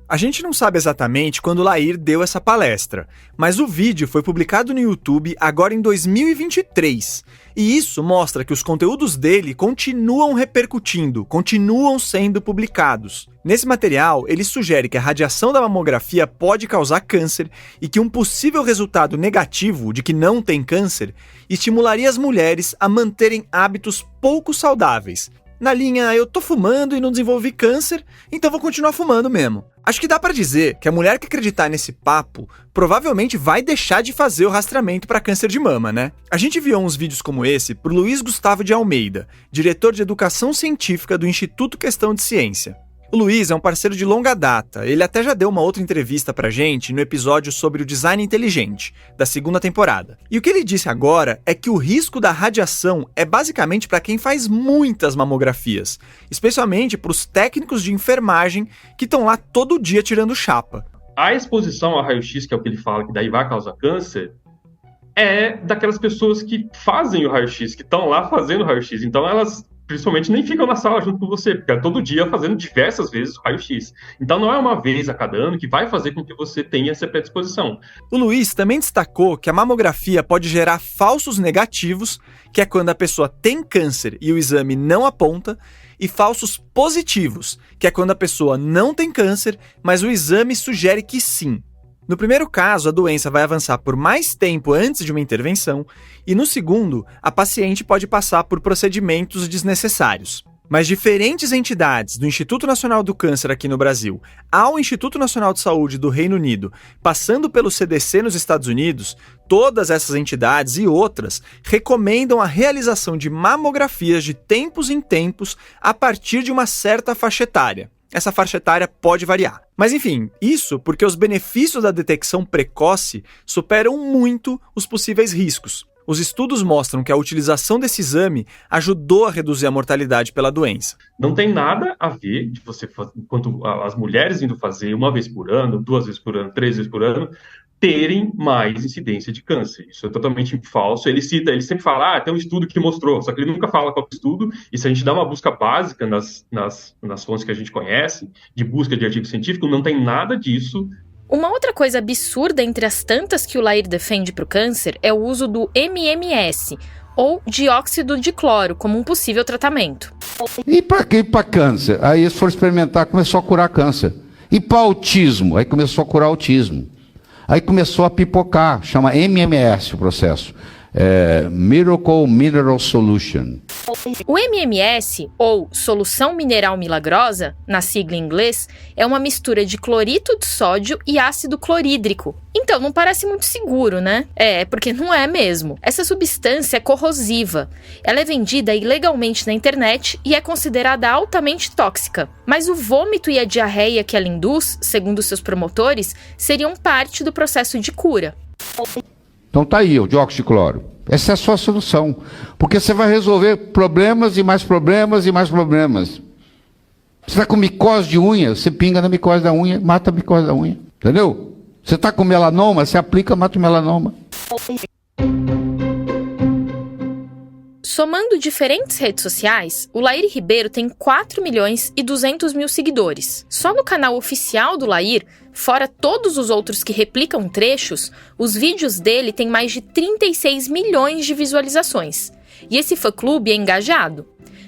Speaker 2: A gente não sabe exatamente quando Lair deu essa palestra, mas o vídeo foi publicado no YouTube agora em 2023. E isso mostra que os conteúdos dele continuam repercutindo, continuam sendo publicados. Nesse material, ele sugere que a radiação da mamografia pode causar câncer e que um possível resultado negativo de que não tem câncer estimularia as mulheres a manterem hábitos pouco saudáveis. Na linha, eu tô fumando e não desenvolvi câncer, então vou continuar fumando mesmo. Acho que dá pra dizer que a mulher que acreditar nesse papo provavelmente vai deixar de fazer o rastreamento para câncer de mama, né? A gente viu uns vídeos como esse por Luiz Gustavo de Almeida, diretor de Educação Científica do Instituto Questão de Ciência. O Luiz é um parceiro de longa data, ele até já deu uma outra entrevista pra gente no episódio sobre o design inteligente, da segunda temporada. E o que ele disse agora é que o risco da radiação é basicamente para quem faz muitas mamografias, especialmente para os técnicos de enfermagem que estão lá todo dia tirando chapa.
Speaker 16: A exposição ao raio-x, que é o que ele fala que daí vai causar câncer, é daquelas pessoas que fazem o raio-x, que estão lá fazendo o raio-x. Então elas principalmente nem ficam na sala junto com você, porque é todo dia fazendo diversas vezes o raio-x. Então não é uma vez a cada ano que vai fazer com que você tenha essa predisposição.
Speaker 2: O Luiz também destacou que a mamografia pode gerar falsos negativos, que é quando a pessoa tem câncer e o exame não aponta, e falsos positivos, que é quando a pessoa não tem câncer, mas o exame sugere que sim. No primeiro caso, a doença vai avançar por mais tempo antes de uma intervenção, e no segundo, a paciente pode passar por procedimentos desnecessários. Mas diferentes entidades, do Instituto Nacional do Câncer aqui no Brasil ao Instituto Nacional de Saúde do Reino Unido, passando pelo CDC nos Estados Unidos, todas essas entidades e outras recomendam a realização de mamografias de tempos em tempos a partir de uma certa faixa etária. Essa faixa etária pode variar. Mas enfim, isso porque os benefícios da detecção precoce superam muito os possíveis riscos. Os estudos mostram que a utilização desse exame ajudou a reduzir a mortalidade pela doença.
Speaker 16: Não tem nada a ver de você, enquanto as mulheres indo fazer uma vez por ano, 2 vezes por ano, 3 vezes por ano, terem mais incidência de câncer. Isso é totalmente falso. Ele sempre fala, tem um estudo que mostrou, só que ele nunca fala qual é o estudo, e se a gente dá uma busca básica nas fontes que a gente conhece, de busca de artigo científico, não tem nada disso.
Speaker 3: Uma outra coisa absurda entre as tantas que o Lair defende para o câncer é o uso do MMS, ou dióxido de cloro, como um possível tratamento.
Speaker 11: E para câncer? Aí eles foram experimentar, começou a curar câncer. E para autismo? Aí começou a curar autismo. Aí começou a pipocar, chama MMS o processo. Miracle Mineral Solution.
Speaker 3: O MMS, ou Solução Mineral Milagrosa, na sigla em inglês, é uma mistura de cloreto de sódio e ácido clorídrico. Então, não parece muito seguro, né? Porque não é mesmo. Essa substância é corrosiva. Ela é vendida ilegalmente na internet e é considerada altamente tóxica. Mas o vômito e a diarreia que ela induz, segundo seus promotores, seriam parte do processo de cura.
Speaker 11: Então tá aí o dióxido de cloro. Essa é a sua solução. Porque você vai resolver problemas e mais problemas e mais problemas. Você está com micose de unha, você pinga na micose da unha, mata a micose da unha. Entendeu? Você está com melanoma, você aplica, mata o melanoma.
Speaker 3: Somando diferentes redes sociais, o Lair Ribeiro tem 4.200.000 seguidores. Só no canal oficial do Lair, fora todos os outros que replicam trechos, os vídeos dele têm mais de 36 milhões de visualizações. E esse fã-clube é engajado.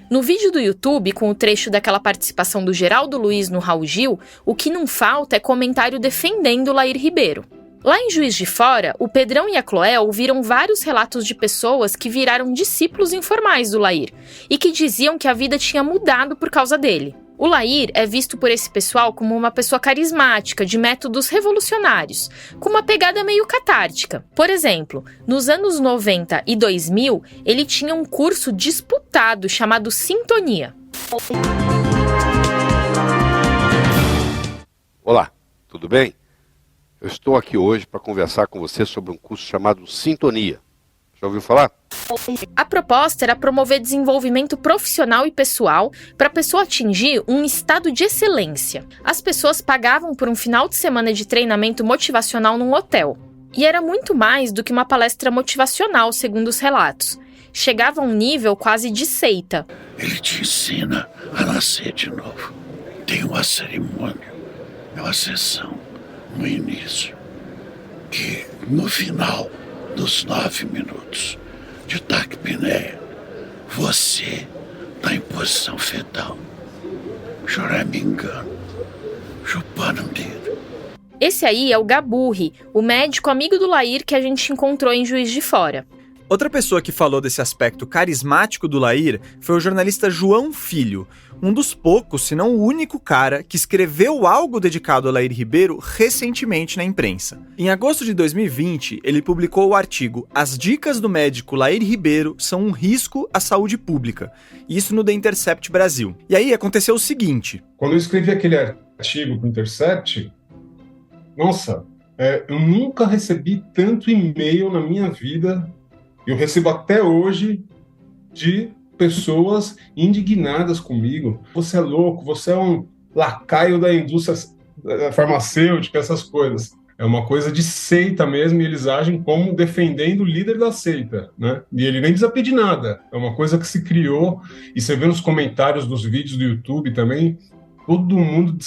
Speaker 3: No vídeo do YouTube, com o trecho daquela participação do Geraldo Luiz no Raul Gil, o que não falta é comentário defendendo o Lair Ribeiro. Lá em Juiz de Fora, o Pedrão e a Cloé ouviram vários relatos de pessoas que viraram discípulos informais do Lair e que diziam que a vida tinha mudado por causa dele. O Lair é visto por esse pessoal como uma pessoa carismática, de métodos revolucionários, com uma pegada meio catártica. Por exemplo, nos anos 90 e 2000, ele tinha um curso disputado chamado Sintonia.
Speaker 17: Olá, tudo bem? Eu estou aqui hoje para conversar com você sobre um curso chamado Sintonia. Já ouviu falar?
Speaker 3: A proposta era promover desenvolvimento profissional e pessoal para a pessoa atingir um estado de excelência. As pessoas pagavam por um final de semana de treinamento motivacional num hotel. E era muito mais do que uma palestra motivacional, segundo os relatos. Chegava a um nível quase de seita.
Speaker 11: Ele te ensina a nascer de novo. Tem uma cerimônia, uma sessão no início, que no final dos 9 minutos de taquipneia, você está em posição fetal, choramingando, chupando um dedo.
Speaker 3: Esse aí é o Gaburri, o médico amigo do Lair que a gente encontrou em Juiz de Fora.
Speaker 2: Outra pessoa que falou desse aspecto carismático do Lair foi o jornalista João Filho, um dos poucos, se não o único cara que escreveu algo dedicado a Lair Ribeiro recentemente na imprensa. Em agosto de 2020, ele publicou o artigo As dicas do médico Lair Ribeiro são um risco à saúde pública, isso no The Intercept Brasil. E aí aconteceu o seguinte.
Speaker 18: Quando eu escrevi aquele artigo pro Intercept, nossa, eu nunca recebi tanto e-mail na minha vida. Eu recebo até hoje de pessoas indignadas comigo. Você é louco, você é um lacaio da indústria farmacêutica, essas coisas. É uma coisa de seita mesmo, e eles agem como defendendo o líder da seita, né? E ele nem precisa pedir nada. É uma coisa que se criou, e você vê nos comentários dos vídeos do YouTube também, todo mundo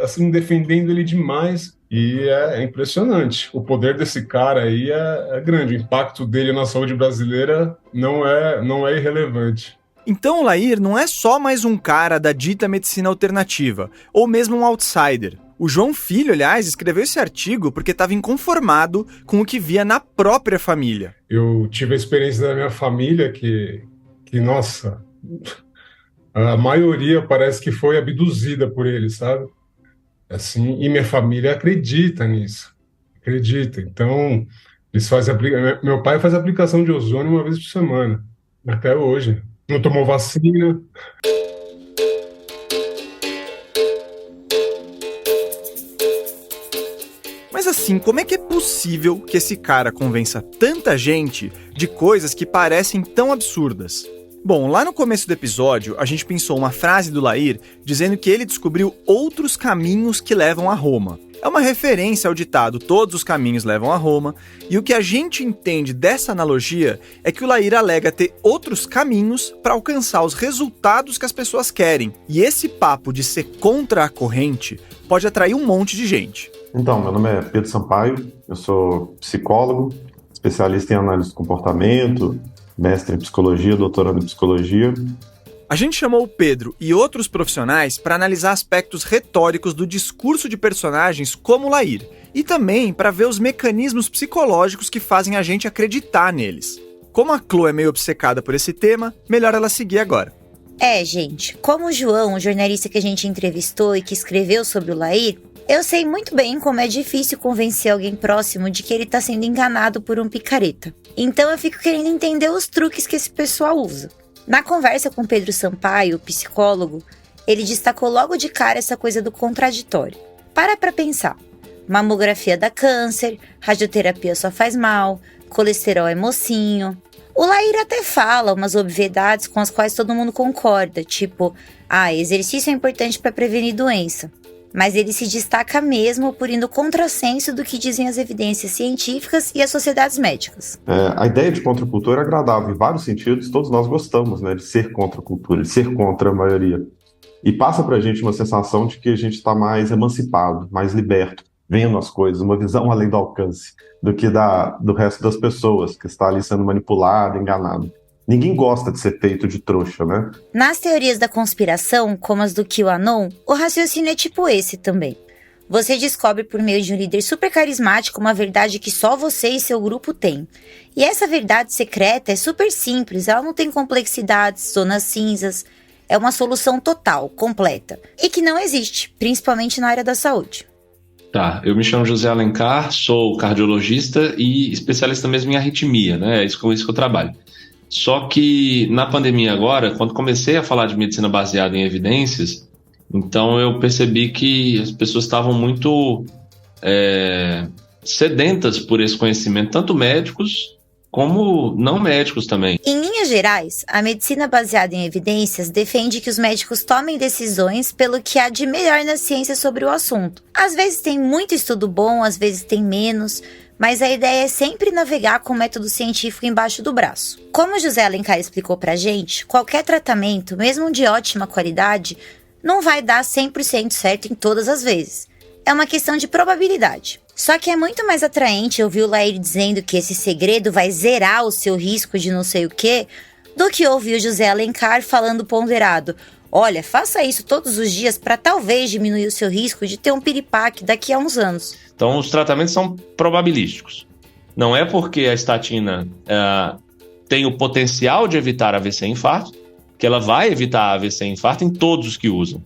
Speaker 18: assim, defendendo ele demais. E é impressionante. O poder desse cara aí é grande. O impacto dele na saúde brasileira não é irrelevante.
Speaker 2: Então o Lair não é só mais um cara da dita medicina alternativa, ou mesmo um outsider. O João Filho, aliás, escreveu esse artigo porque estava inconformado com o que via na própria família.
Speaker 18: Eu tive a experiência da minha família que nossa, a maioria parece que foi abduzida por ele, sabe? Assim, e minha família acredita nisso, acredita. Então, eles fazem meu pai faz aplicação de ozônio uma vez por semana, até hoje. Não tomou vacina.
Speaker 2: Mas assim, como é que é possível que esse cara convença tanta gente de coisas que parecem tão absurdas? Bom, lá no começo do episódio, a gente pensou uma frase do Lair dizendo que ele descobriu outros caminhos que levam a Roma. É uma referência ao ditado Todos os caminhos levam a Roma, e o que a gente entende dessa analogia é que o Lair alega ter outros caminhos para alcançar os resultados que as pessoas querem. E esse papo de ser contra a corrente pode atrair um monte de gente.
Speaker 19: Então, meu nome é Pedro Sampaio, eu sou psicólogo, especialista em análise do comportamento, mestre em psicologia, doutorando em psicologia.
Speaker 2: A gente chamou o Pedro e outros profissionais para analisar aspectos retóricos do discurso de personagens como Lair, e também para ver os mecanismos psicológicos que fazem a gente acreditar neles. Como a Chloe é meio obcecada por esse tema, melhor ela seguir agora.
Speaker 10: Gente, como o João, o jornalista que a gente entrevistou e que escreveu sobre o Lair, eu sei muito bem como é difícil convencer alguém próximo de que ele tá sendo enganado por um picareta. Então eu fico querendo entender os truques que esse pessoal usa. Na conversa com Pedro Sampaio, o psicólogo, ele destacou logo de cara essa coisa do contraditório. Para pra pensar. Mamografia dá câncer, radioterapia só faz mal, colesterol é mocinho. O Lair até fala umas obviedades com as quais todo mundo concorda, tipo, exercício é importante para prevenir doença. Mas ele se destaca mesmo por ir no contrassenso do que dizem as evidências científicas e as sociedades médicas.
Speaker 19: A ideia de contracultura é agradável em vários sentidos, todos nós gostamos, né, de ser contra a cultura, de ser contra a maioria. E passa pra gente uma sensação de que a gente está mais emancipado, mais liberto, vendo as coisas, uma visão além do alcance, do que do resto das pessoas, que está ali sendo manipulado, enganado. Ninguém gosta de ser feito de trouxa, né?
Speaker 10: Nas teorias da conspiração, como as do QAnon, o raciocínio é tipo esse também. Você descobre por meio de um líder super carismático uma verdade que só você e seu grupo têm. E essa verdade secreta é super simples, ela não tem complexidades, zonas cinzas, é uma solução total, completa, e que não existe, principalmente na área da saúde.
Speaker 20: Tá, eu me chamo José Alencar, sou cardiologista e especialista mesmo em arritmia, né? É com isso que eu trabalho. Só que na pandemia agora, quando comecei a falar de medicina baseada em evidências, então eu percebi que as pessoas estavam muito sedentas por esse conhecimento, tanto médicos como não médicos também.
Speaker 10: Em linhas gerais, a medicina baseada em evidências defende que os médicos tomem decisões pelo que há de melhor na ciência sobre o assunto. Às vezes tem muito estudo bom, às vezes tem menos, mas a ideia é sempre navegar com o método científico embaixo do braço. Como José Alencar explicou pra gente, qualquer tratamento, mesmo de ótima qualidade, não vai dar 100% certo em todas as vezes. É uma questão de probabilidade. Só que é muito mais atraente ouvir o Laír dizendo que esse segredo vai zerar o seu risco de não sei o quê, do que ouvir o José Alencar falando ponderado: olha, faça isso todos os dias para talvez diminuir o seu risco de ter um piripaque daqui a uns anos.
Speaker 20: Então, os tratamentos são probabilísticos. Não é porque a estatina tem o potencial de evitar AVC e infarto, que ela vai evitar AVC e infarto em todos os que usam.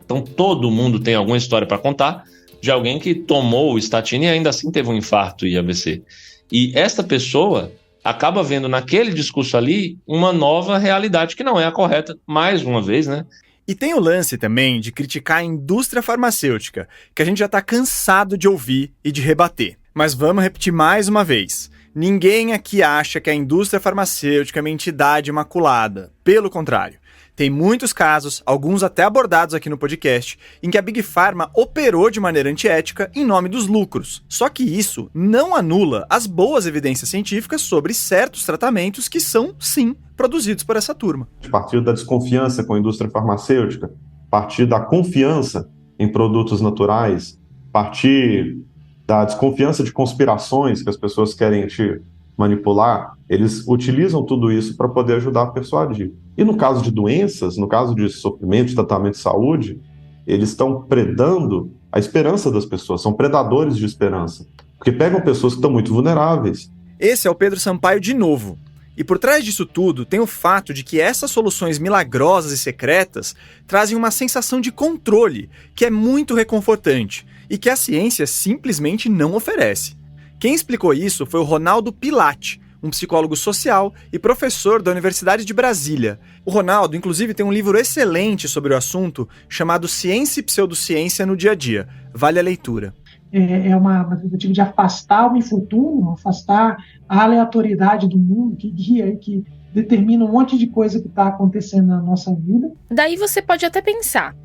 Speaker 20: Então, todo mundo tem alguma história para contar de alguém que tomou estatina e ainda assim teve um infarto e AVC. E esta pessoa acaba vendo naquele discurso ali uma nova realidade que não é a correta, mais uma vez, né?
Speaker 2: E tem o lance também de criticar a indústria farmacêutica, que a gente já está cansado de ouvir e de rebater. Mas vamos repetir mais uma vez. Ninguém aqui acha que a indústria farmacêutica é uma entidade imaculada. Pelo contrário. Tem muitos casos, alguns até abordados aqui no podcast, em que a Big Pharma operou de maneira antiética em nome dos lucros. Só que isso não anula as boas evidências científicas sobre certos tratamentos que são, sim, produzidos por essa turma.
Speaker 19: A partir da desconfiança com a indústria farmacêutica, a partir da confiança em produtos naturais, a partir da desconfiança de conspirações que as pessoas querem te manipular, eles utilizam tudo isso para poder ajudar a persuadir. E no caso de doenças, no caso de sofrimento, de tratamento de saúde, eles estão predando a esperança das pessoas, são predadores de esperança, porque pegam pessoas que estão muito vulneráveis.
Speaker 2: Esse é o Pedro Sampaio de novo. E por trás disso tudo tem o fato de que essas soluções milagrosas e secretas trazem uma sensação de controle, que é muito reconfortante, e que a ciência simplesmente não oferece. Quem explicou isso foi o Ronaldo Pilatti, um psicólogo social e professor da Universidade de Brasília. O Ronaldo, inclusive, tem um livro excelente sobre o assunto chamado Ciência e Pseudociência no Dia a Dia. Vale a leitura.
Speaker 21: É uma tentativa de afastar o infortúnio, afastar a aleatoriedade do mundo que guia e que determina um monte de coisa que está acontecendo na nossa vida.
Speaker 3: Daí você pode até pensar,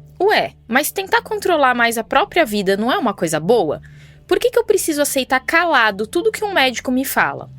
Speaker 3: mas tentar controlar mais a própria vida não é uma coisa boa? Por que eu preciso aceitar calado tudo que um médico me fala?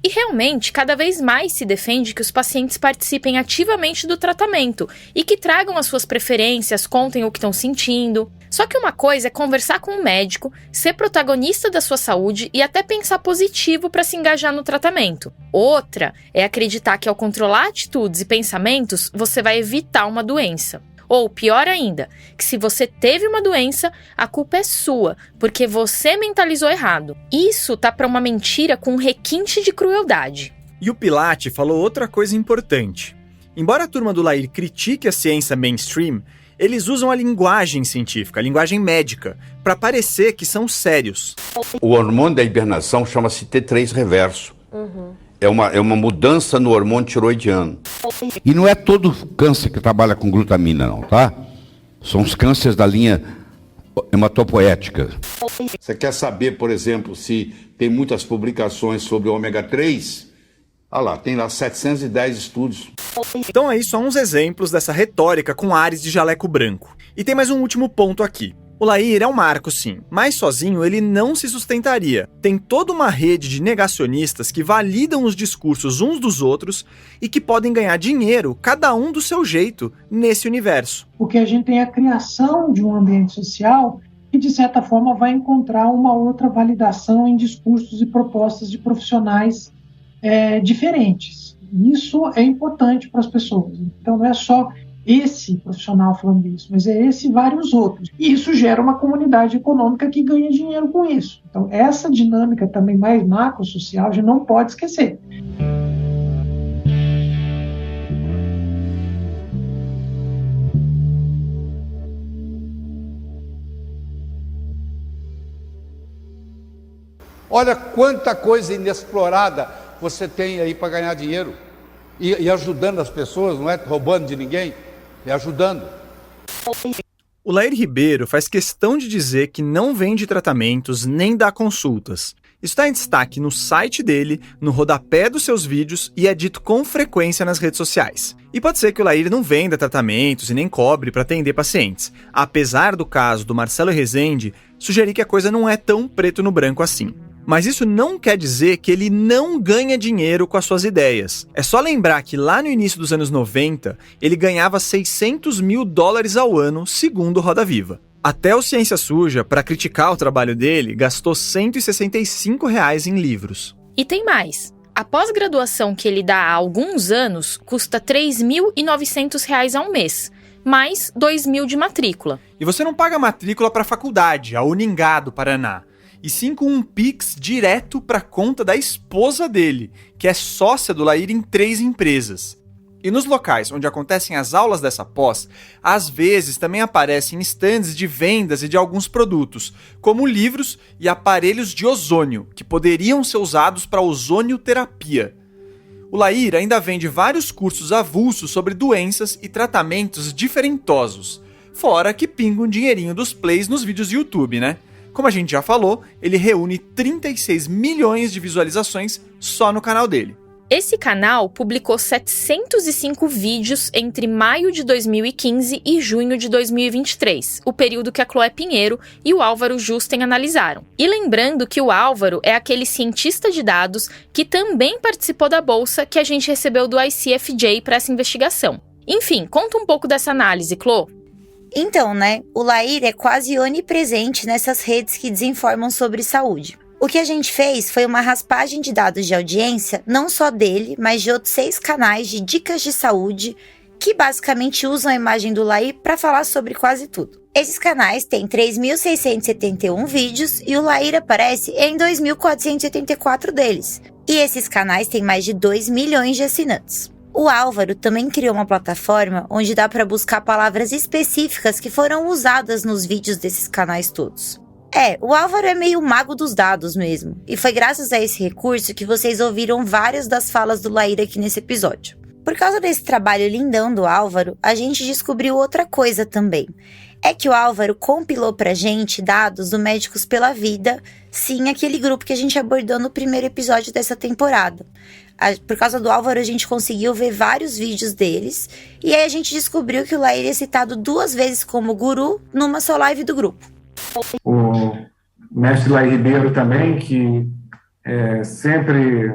Speaker 3: E realmente, cada vez mais se defende que os pacientes participem ativamente do tratamento e que tragam as suas preferências, contem o que estão sentindo. Só que uma coisa é conversar com o médico, ser protagonista da sua saúde e até pensar positivo para se engajar no tratamento. Outra é acreditar que ao controlar atitudes e pensamentos, você vai evitar uma doença. Ou, pior ainda, que se você teve uma doença, a culpa é sua, porque você mentalizou errado. Isso tá para uma mentira com um requinte de crueldade.
Speaker 2: E o Pilatti falou outra coisa importante. Embora a turma do Laír critique a ciência mainstream, eles usam a linguagem científica, a linguagem médica, para parecer que são sérios.
Speaker 4: O hormônio da hibernação chama-se T3 reverso. É uma mudança no hormônio tiroidiano.
Speaker 11: E não é todo câncer que trabalha com glutamina, não, tá? São os cânceres da linha hematopoética.
Speaker 4: Você quer saber, por exemplo, se tem muitas publicações sobre o ômega 3? Olha lá, tem lá 710 estudos.
Speaker 2: Então aí só uns exemplos dessa retórica com ares de jaleco branco. E tem mais um último ponto aqui. O Laír é um marco, sim, mas sozinho ele não se sustentaria. Tem toda uma rede de negacionistas que validam os discursos uns dos outros e que podem ganhar dinheiro, cada um do seu jeito, nesse universo.
Speaker 21: Porque a gente tem a criação de um ambiente social que, de certa forma, vai encontrar uma outra validação em discursos e propostas de profissionais diferentes. Isso é importante para as pessoas. Então não é só esse profissional falando isso, mas é esse e vários outros. E isso gera uma comunidade econômica que ganha dinheiro com isso. Então essa dinâmica também mais macro-social a gente não pode esquecer.
Speaker 4: Olha quanta coisa inexplorada você tem aí para ganhar dinheiro. E ajudando as pessoas, não é roubando de ninguém, é ajudando.
Speaker 2: O Laír Ribeiro faz questão de dizer que não vende tratamentos nem dá consultas. Isso está em destaque no site dele, no rodapé dos seus vídeos e é dito com frequência nas redes sociais. E pode ser que o Laír não venda tratamentos e nem cobre para atender pacientes, apesar do caso do Marcelo Rezende sugerir que a coisa não é tão preto no branco assim. Mas isso não quer dizer que ele não ganha dinheiro com as suas ideias. É só lembrar que lá no início dos anos 90, ele ganhava $600 mil ao ano, segundo Roda Viva. Até o Ciência Suja, para criticar o trabalho dele, gastou R$165 em livros.
Speaker 3: E tem mais. A pós-graduação que ele dá há alguns anos custa R$3.900 ao mês, mais R$2.000 de matrícula.
Speaker 2: E você não paga matrícula para a faculdade, a Uningá do Paraná, e sim com um Pix direto para a conta da esposa dele, que é sócia do Lair em 3 empresas. E nos locais onde acontecem as aulas dessa pós, às vezes também aparecem estandes de vendas e de alguns produtos, como livros e aparelhos de ozônio, que poderiam ser usados para ozonioterapia. O Lair ainda vende vários cursos avulsos sobre doenças e tratamentos diferentosos, fora que pinga um dinheirinho dos plays nos vídeos do YouTube, né? Como a gente já falou, ele reúne 36 milhões de visualizações só no canal dele.
Speaker 3: Esse canal publicou 705 vídeos entre maio de 2015 e junho de 2023, o período que a Chloé Pinheiro e o Álvaro Justen analisaram. E lembrando que o Álvaro é aquele cientista de dados que também participou da bolsa que a gente recebeu do ICFJ para essa investigação. Enfim, conta um pouco dessa análise, Chloé.
Speaker 10: Então, o Lair é quase onipresente nessas redes que desinformam sobre saúde. O que a gente fez foi uma raspagem de dados de audiência, não só dele, mas de outros 6 canais de dicas de saúde, que basicamente usam a imagem do Lair para falar sobre quase tudo. Esses canais têm 3.671 vídeos e o Lair aparece em 2.474 deles. E esses canais têm mais de 2 milhões de assinantes. O Álvaro também criou uma plataforma onde dá para buscar palavras específicas que foram usadas nos vídeos desses canais todos. O Álvaro é meio mago dos dados mesmo, e foi graças a esse recurso que vocês ouviram várias das falas do Lair aqui nesse episódio. Por causa desse trabalho lindão do Álvaro, a gente descobriu outra coisa também. É que o Álvaro compilou pra gente dados do Médicos pela Vida, sim, aquele grupo que a gente abordou no primeiro episódio dessa temporada. Por causa do Álvaro, a gente conseguiu ver vários vídeos deles, e aí a gente descobriu que o Lair é citado 2 vezes como guru numa só live do grupo.
Speaker 1: O mestre Lair Ribeiro também, que sempre,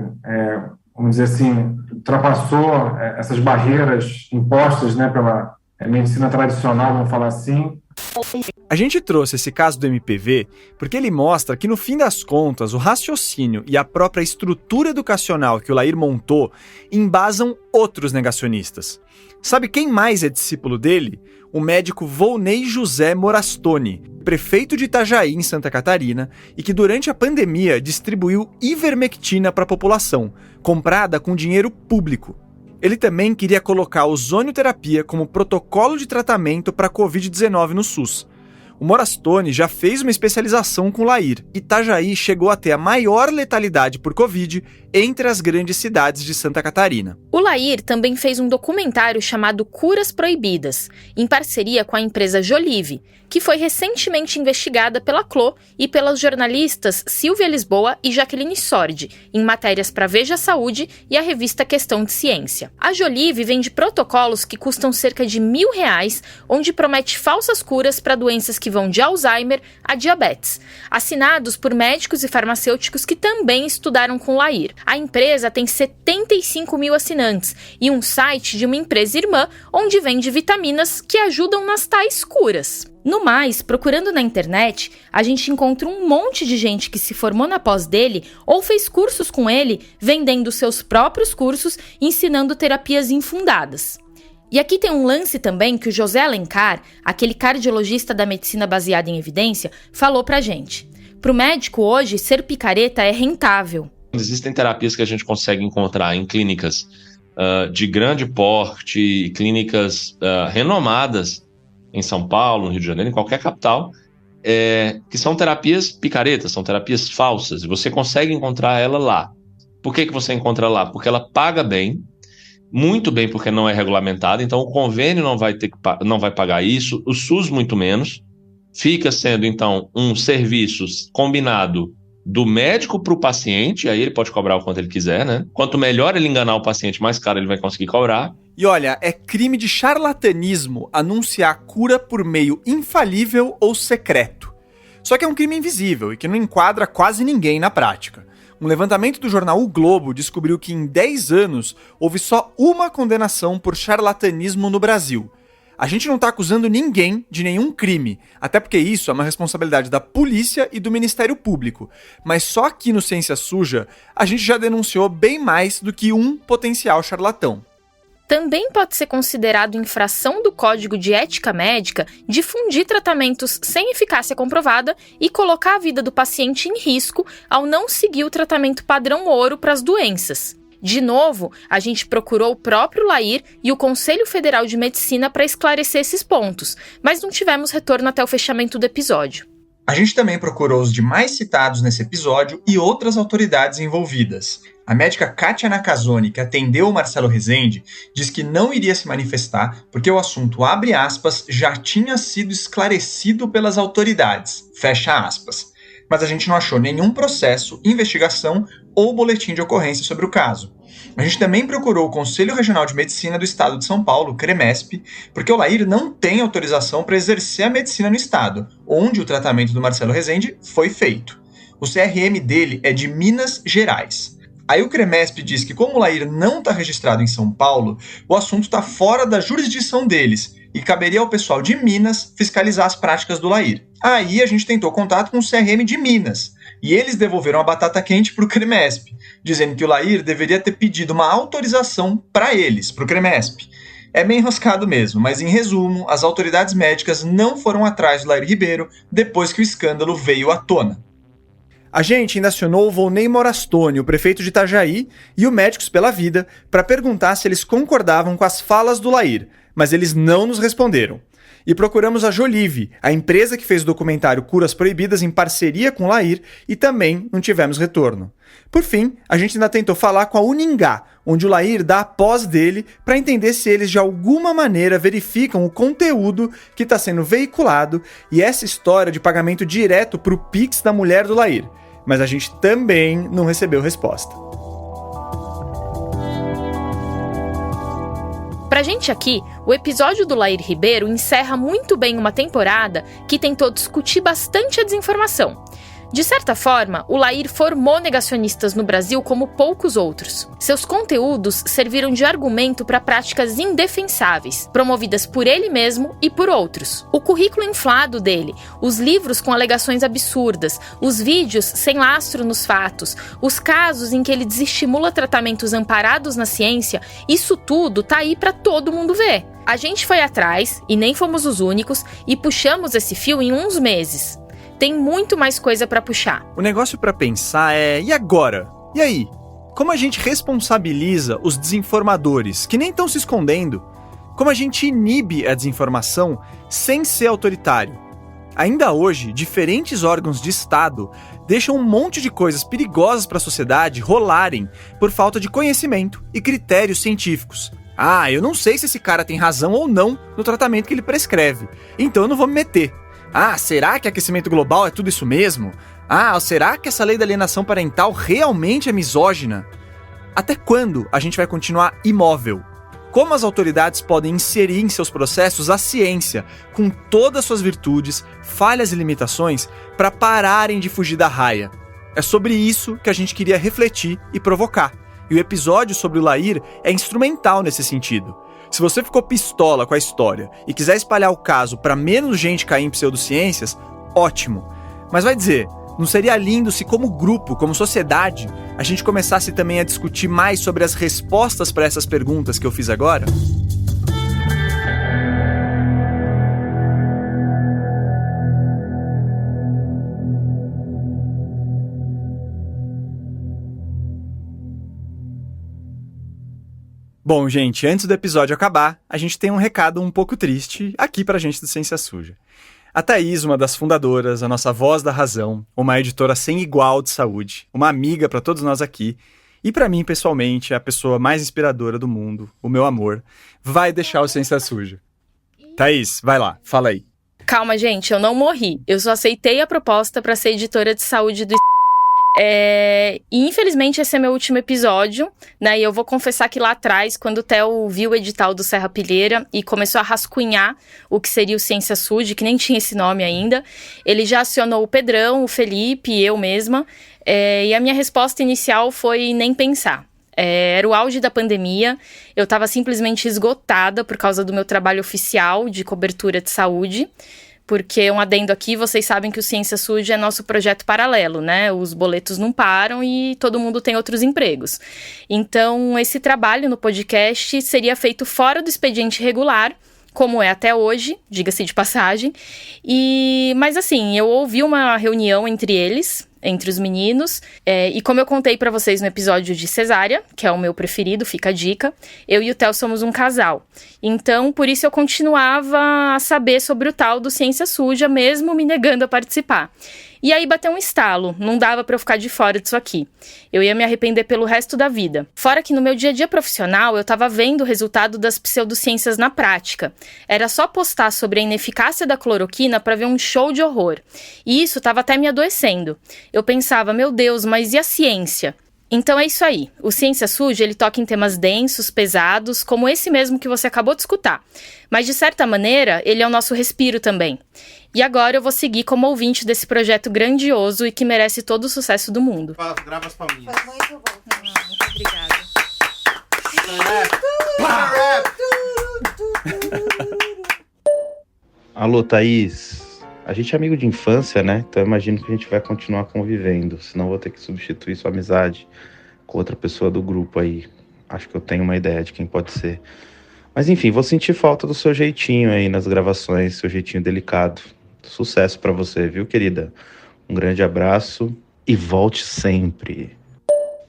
Speaker 1: vamos dizer assim, ultrapassou essas barreiras impostas pela medicina tradicional, vamos falar assim.
Speaker 2: A gente trouxe esse caso do MPV porque ele mostra que, no fim das contas, o raciocínio e a própria estrutura educacional que o Lair montou embasam outros negacionistas. Sabe quem mais é discípulo dele? O médico Volney José Morastoni, prefeito de Itajaí, em Santa Catarina, e que durante a pandemia distribuiu ivermectina para a população, comprada com dinheiro público. Ele também queria colocar a ozonioterapia como protocolo de tratamento para a Covid-19 no SUS. O Morastoni já fez uma especialização com o Lair. Itajaí chegou a ter a maior letalidade por Covid entre as grandes cidades de Santa Catarina.
Speaker 3: O Lair também fez um documentário chamado Curas Proibidas, em parceria com a empresa Jolive, que foi recentemente investigada pela Chloé e pelas jornalistas Silvia Lisboa e Jaqueline Sordi, em matérias para Veja Saúde e a revista Questão de Ciência. A Jolive vende protocolos que custam cerca de R$1.000, onde promete falsas curas para doenças que vão de Alzheimer a diabetes, assinados por médicos e farmacêuticos que também estudaram com o Lair. A empresa tem 75 mil assinantes e um site de uma empresa irmã onde vende vitaminas que ajudam nas tais curas. No mais, procurando na internet, a gente encontra um monte de gente que se formou na pós dele ou fez cursos com ele, vendendo seus próprios cursos e ensinando terapias infundadas. E aqui tem um lance também que o José Alencar, aquele cardiologista da medicina baseada em evidência, falou pra gente. Pro médico hoje, ser picareta é rentável.
Speaker 20: Existem terapias que a gente consegue encontrar em clínicas de grande porte, clínicas renomadas em São Paulo, no Rio de Janeiro, em qualquer capital, que são terapias picaretas, são terapias falsas, e você consegue encontrar ela lá. Por que você encontra lá? Porque ela paga bem, muito bem, porque não é regulamentada, então o convênio não vai pagar isso, o SUS muito menos, fica sendo então um serviço combinado do médico para o paciente, aí ele pode cobrar o quanto ele quiser, né? Quanto melhor ele enganar o paciente, mais caro ele vai conseguir cobrar.
Speaker 2: E olha, é crime de charlatanismo anunciar cura por meio infalível ou secreto. Só que é um crime invisível e que não enquadra quase ninguém na prática. Um levantamento do jornal O Globo descobriu que em 10 anos houve só uma condenação por charlatanismo no Brasil. A gente não tá acusando ninguém de nenhum crime, até porque isso é uma responsabilidade da polícia e do Ministério Público. Mas só aqui no Ciência Suja, a gente já denunciou bem mais do que um potencial charlatão.
Speaker 3: Também pode ser considerado infração do Código de Ética Médica difundir tratamentos sem eficácia comprovada e colocar a vida do paciente em risco ao não seguir o tratamento padrão ouro para as doenças. De novo, a gente procurou o próprio Lair e o Conselho Federal de Medicina para esclarecer esses pontos, mas não tivemos retorno até o fechamento do episódio.
Speaker 5: A gente também procurou os demais citados nesse episódio e outras autoridades envolvidas. A médica Kátia Nakazone, que atendeu o Marcelo Rezende, diz que não iria se manifestar porque o assunto, abre aspas, já tinha sido esclarecido pelas autoridades, fecha aspas. Mas a gente não achou nenhum processo, investigação ou boletim de ocorrência sobre o caso. A gente também procurou o Conselho Regional de Medicina do Estado de São Paulo, o CREMESP, porque o Lair não tem autorização para exercer a medicina no estado, onde o tratamento do Marcelo Rezende foi feito. O CRM dele é de Minas Gerais. Aí o CREMESP diz que como o Lair não está registrado em São Paulo, o assunto está fora da jurisdição deles e caberia ao pessoal de Minas fiscalizar as práticas do Lair. Aí a gente tentou contato com o CRM de Minas e eles devolveram a batata quente para o CREMESP, dizendo que o Lair deveria ter pedido uma autorização para eles, para o CREMESP. É meio enroscado mesmo, mas em resumo, as autoridades médicas não foram atrás do Lair Ribeiro depois que o escândalo veio à tona.
Speaker 2: A gente ainda acionou o Volney Morastone, o prefeito de Itajaí, e o Médicos pela Vida, para perguntar se eles concordavam com as falas do Lair, mas eles não nos responderam. E procuramos a Jolive, a empresa que fez o documentário Curas Proibidas em parceria com o Lair, e também não tivemos retorno. Por fim, a gente ainda tentou falar com a Uningá, onde o Lair dá a pós dele para entender se eles de alguma maneira verificam o conteúdo que está sendo veiculado e essa história de pagamento direto para o Pix da mulher do Lair. Mas a gente também não recebeu resposta.
Speaker 3: Pra gente aqui, o episódio do Lair Ribeiro encerra muito bem uma temporada que tentou discutir bastante a desinformação. De certa forma, o Lair formou negacionistas no Brasil como poucos outros. Seus conteúdos serviram de argumento para práticas indefensáveis, promovidas por ele mesmo e por outros. O currículo inflado dele, os livros com alegações absurdas, os vídeos sem lastro nos fatos, os casos em que ele desestimula tratamentos amparados na ciência, isso tudo tá aí para todo mundo ver. A gente foi atrás, e nem fomos os únicos, e puxamos esse fio em uns meses. Tem muito mais coisa pra puxar.
Speaker 2: O negócio pra pensar é, e agora? E aí? Como a gente responsabiliza os desinformadores, que nem estão se escondendo? Como a gente inibe a desinformação sem ser autoritário? Ainda hoje, diferentes órgãos de Estado deixam um monte de coisas perigosas para a sociedade rolarem por falta de conhecimento e critérios científicos. Ah, eu não sei se esse cara tem razão ou não no tratamento que ele prescreve, então eu não vou me meter. Ah, será que aquecimento global é tudo isso mesmo? Ah, será que essa lei da alienação parental realmente é misógina? Até quando a gente vai continuar imóvel? Como as autoridades podem inserir em seus processos a ciência, com todas suas virtudes, falhas e limitações, para pararem de fugir da raia? É sobre isso que a gente queria refletir e provocar. E o episódio sobre o Lair é instrumental nesse sentido. Se você ficou pistola com a história e quiser espalhar o caso para menos gente cair em pseudociências, ótimo. Mas vai dizer, não seria lindo se como grupo, como sociedade, a gente começasse também a discutir mais sobre as respostas para essas perguntas que eu fiz agora? Bom, gente, antes do episódio acabar, a gente tem um recado um pouco triste aqui pra gente do Ciência Suja. A Thaís, uma das fundadoras, a nossa voz da razão, uma editora sem igual de saúde, uma amiga pra todos nós aqui, e pra mim, pessoalmente, a pessoa mais inspiradora do mundo, o meu amor, vai deixar o Ciência Suja. Thaís, vai lá, fala aí.
Speaker 3: Calma, gente, eu não morri. Eu só aceitei a proposta pra ser editora de saúde do E infelizmente esse é meu último episódio, né? E eu vou confessar que lá atrás, quando o Theo viu o edital do Serra Pilheira e começou a rascunhar o que seria o Ciência Suja, que nem tinha esse nome ainda, ele já acionou o Pedrão, o Felipe e eu mesma. E a minha resposta inicial foi nem pensar. Era o auge da pandemia, eu estava simplesmente esgotada por causa do meu trabalho oficial de cobertura de saúde. Porque, um adendo aqui, vocês sabem que o Ciência Suja é nosso projeto paralelo, né? Os boletos não param e todo mundo tem outros empregos. Então, esse trabalho no podcast seria feito fora do expediente regular, como é até hoje, diga-se de passagem. Mas assim, eu ouvi uma reunião entre eles, entre os meninos, e como eu contei pra vocês no episódio de Cesárea, que é o meu preferido, fica a dica, eu e o Theo somos um casal. Então, por isso eu continuava a saber sobre o tal do Ciência Suja, mesmo me negando a participar. E aí bateu um estalo, não dava pra eu ficar de fora disso aqui. Eu ia me arrepender pelo resto da vida. Fora que no meu dia a dia profissional, eu tava vendo o resultado das pseudociências na prática. Era só postar sobre a ineficácia da cloroquina pra ver um show de horror. E isso tava até me adoecendo. Eu pensava, meu Deus, mas e a ciência? Então é isso aí, o Ciência Suja ele toca em temas densos, pesados, como esse mesmo que você acabou de escutar. Mas de certa maneira, ele é o nosso respiro também. E agora eu vou seguir como ouvinte desse projeto grandioso e que merece todo o sucesso do mundo.
Speaker 9: Grava as palminhas.
Speaker 10: Foi muito bom.
Speaker 3: Muito obrigada.
Speaker 9: Alô, Thaís. A gente é amigo de infância, né? Então eu imagino que a gente vai continuar convivendo. Senão eu vou ter que substituir sua amizade com outra pessoa do grupo aí. Acho que eu tenho uma ideia de quem pode ser. Mas enfim, vou sentir falta do seu jeitinho aí nas gravações, seu jeitinho delicado. Sucesso pra você, viu, querida? Um grande abraço e volte sempre.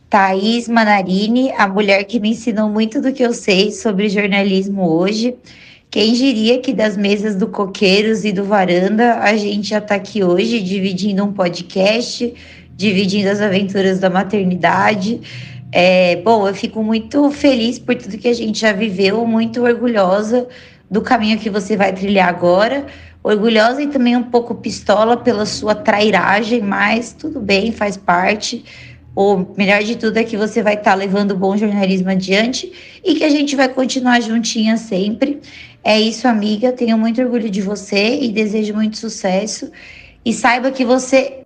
Speaker 10: Thaís Manarini, a mulher que me ensinou muito do que eu sei sobre jornalismo hoje. Quem diria que das mesas do Coqueiros e do Varanda, a gente já tá aqui hoje dividindo um podcast, dividindo as aventuras da maternidade. Bom, eu fico muito feliz por tudo que a gente já viveu, muito orgulhosa do caminho que você vai trilhar agora, orgulhosa e também um pouco pistola pela sua trairagem, mas tudo bem, faz parte. O melhor de tudo é que você vai estar levando o bom jornalismo adiante e que a gente vai continuar juntinha sempre. É isso, amiga. Tenho muito orgulho de você e desejo muito sucesso. E saiba que você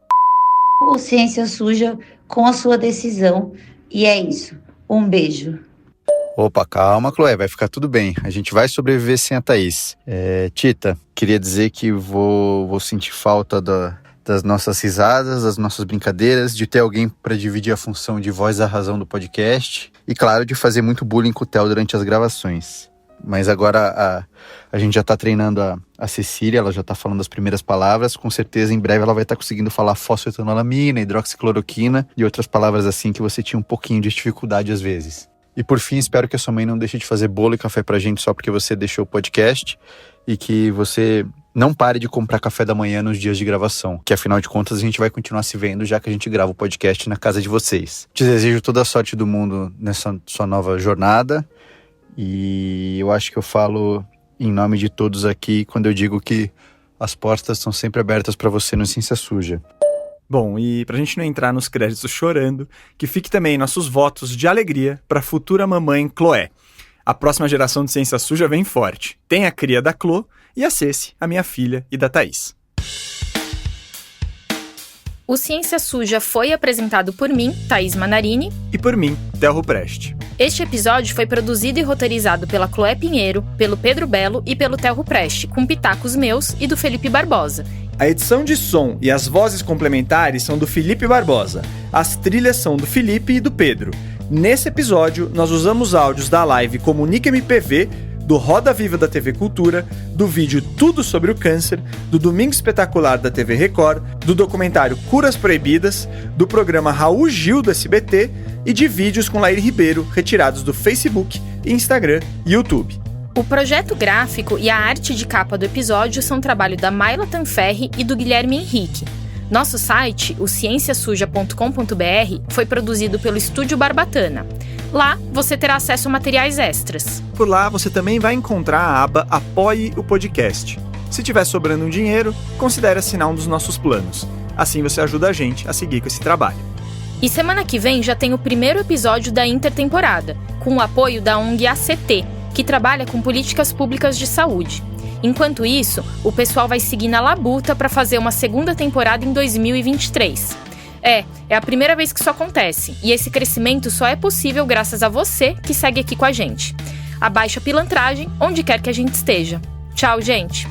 Speaker 10: o Ciência Suja com a sua decisão. E é isso. Um beijo.
Speaker 8: Opa, calma, Chloé, vai ficar tudo bem. A gente vai sobreviver sem a Thaís. Tita, queria dizer que vou sentir falta das nossas risadas, das nossas brincadeiras, de ter alguém para dividir a função de voz da razão do podcast e, claro, de fazer muito bullying com o Theo durante as gravações. Mas agora a gente já tá treinando a Cecília, ela já tá falando as primeiras palavras, com certeza em breve ela vai estar conseguindo falar fosfetanolamina, hidroxicloroquina e outras palavras assim que você tinha um pouquinho de dificuldade às vezes. E por fim, espero que a sua mãe não deixe de fazer bolo e café pra gente só porque você deixou o podcast e que você não pare de comprar café da manhã nos dias de gravação, que afinal de contas a gente vai continuar se vendo já que a gente grava o podcast na casa de vocês. Te desejo toda a sorte do mundo nessa sua nova jornada e eu acho que eu falo em nome de todos aqui quando eu digo que as portas estão sempre abertas para você no Ciência Suja.
Speaker 2: Bom, e pra gente não entrar nos créditos chorando, que fique também nossos votos de alegria pra futura mamãe Chloé. A próxima geração de Ciência Suja vem forte. Tem a cria da Chlo e a Ceci, a minha filha, e da Thaís.
Speaker 3: O Ciência Suja foi apresentado por mim, Thaís Manarini.
Speaker 2: E por mim, Theo Ruprecht.
Speaker 3: Este episódio foi produzido e roteirizado pela Chloé Pinheiro, pelo Pedro Belo e pelo Theo Ruprecht, com pitacos meus e do Felipe Barbosa.
Speaker 2: A edição de som e as vozes complementares são do Felipe Barbosa. As trilhas são do Felipe e do Pedro. Nesse episódio, nós usamos áudios da live Comunica MPV, do Roda Viva da TV Cultura, do vídeo Tudo Sobre o Câncer, do Domingo Espetacular da TV Record, do documentário Curas Proibidas, do programa Raul Gil do SBT e de vídeos com Laír Ribeiro retirados do Facebook, Instagram e YouTube.
Speaker 3: O projeto gráfico e a arte de capa do episódio são trabalho da Mayla Tanferri e do Guilherme Henrique. Nosso site, o cienciasuja.com.br, foi produzido pelo Estúdio Barbatana. Lá, você terá acesso a materiais extras.
Speaker 2: Por lá, você também vai encontrar a aba Apoie o Podcast. Se tiver sobrando um dinheiro, considere assinar um dos nossos planos. Assim você ajuda a gente a seguir com esse trabalho.
Speaker 3: E semana que vem já tem o primeiro episódio da intertemporada, com o apoio da ONG ACT, que trabalha com políticas públicas de saúde. Enquanto isso, o pessoal vai seguir na labuta para fazer uma segunda temporada em 2023. É a primeira vez que isso acontece, e esse crescimento só é possível graças a você que segue aqui com a gente. Abaixa a pilantragem onde quer que a gente esteja. Tchau, gente!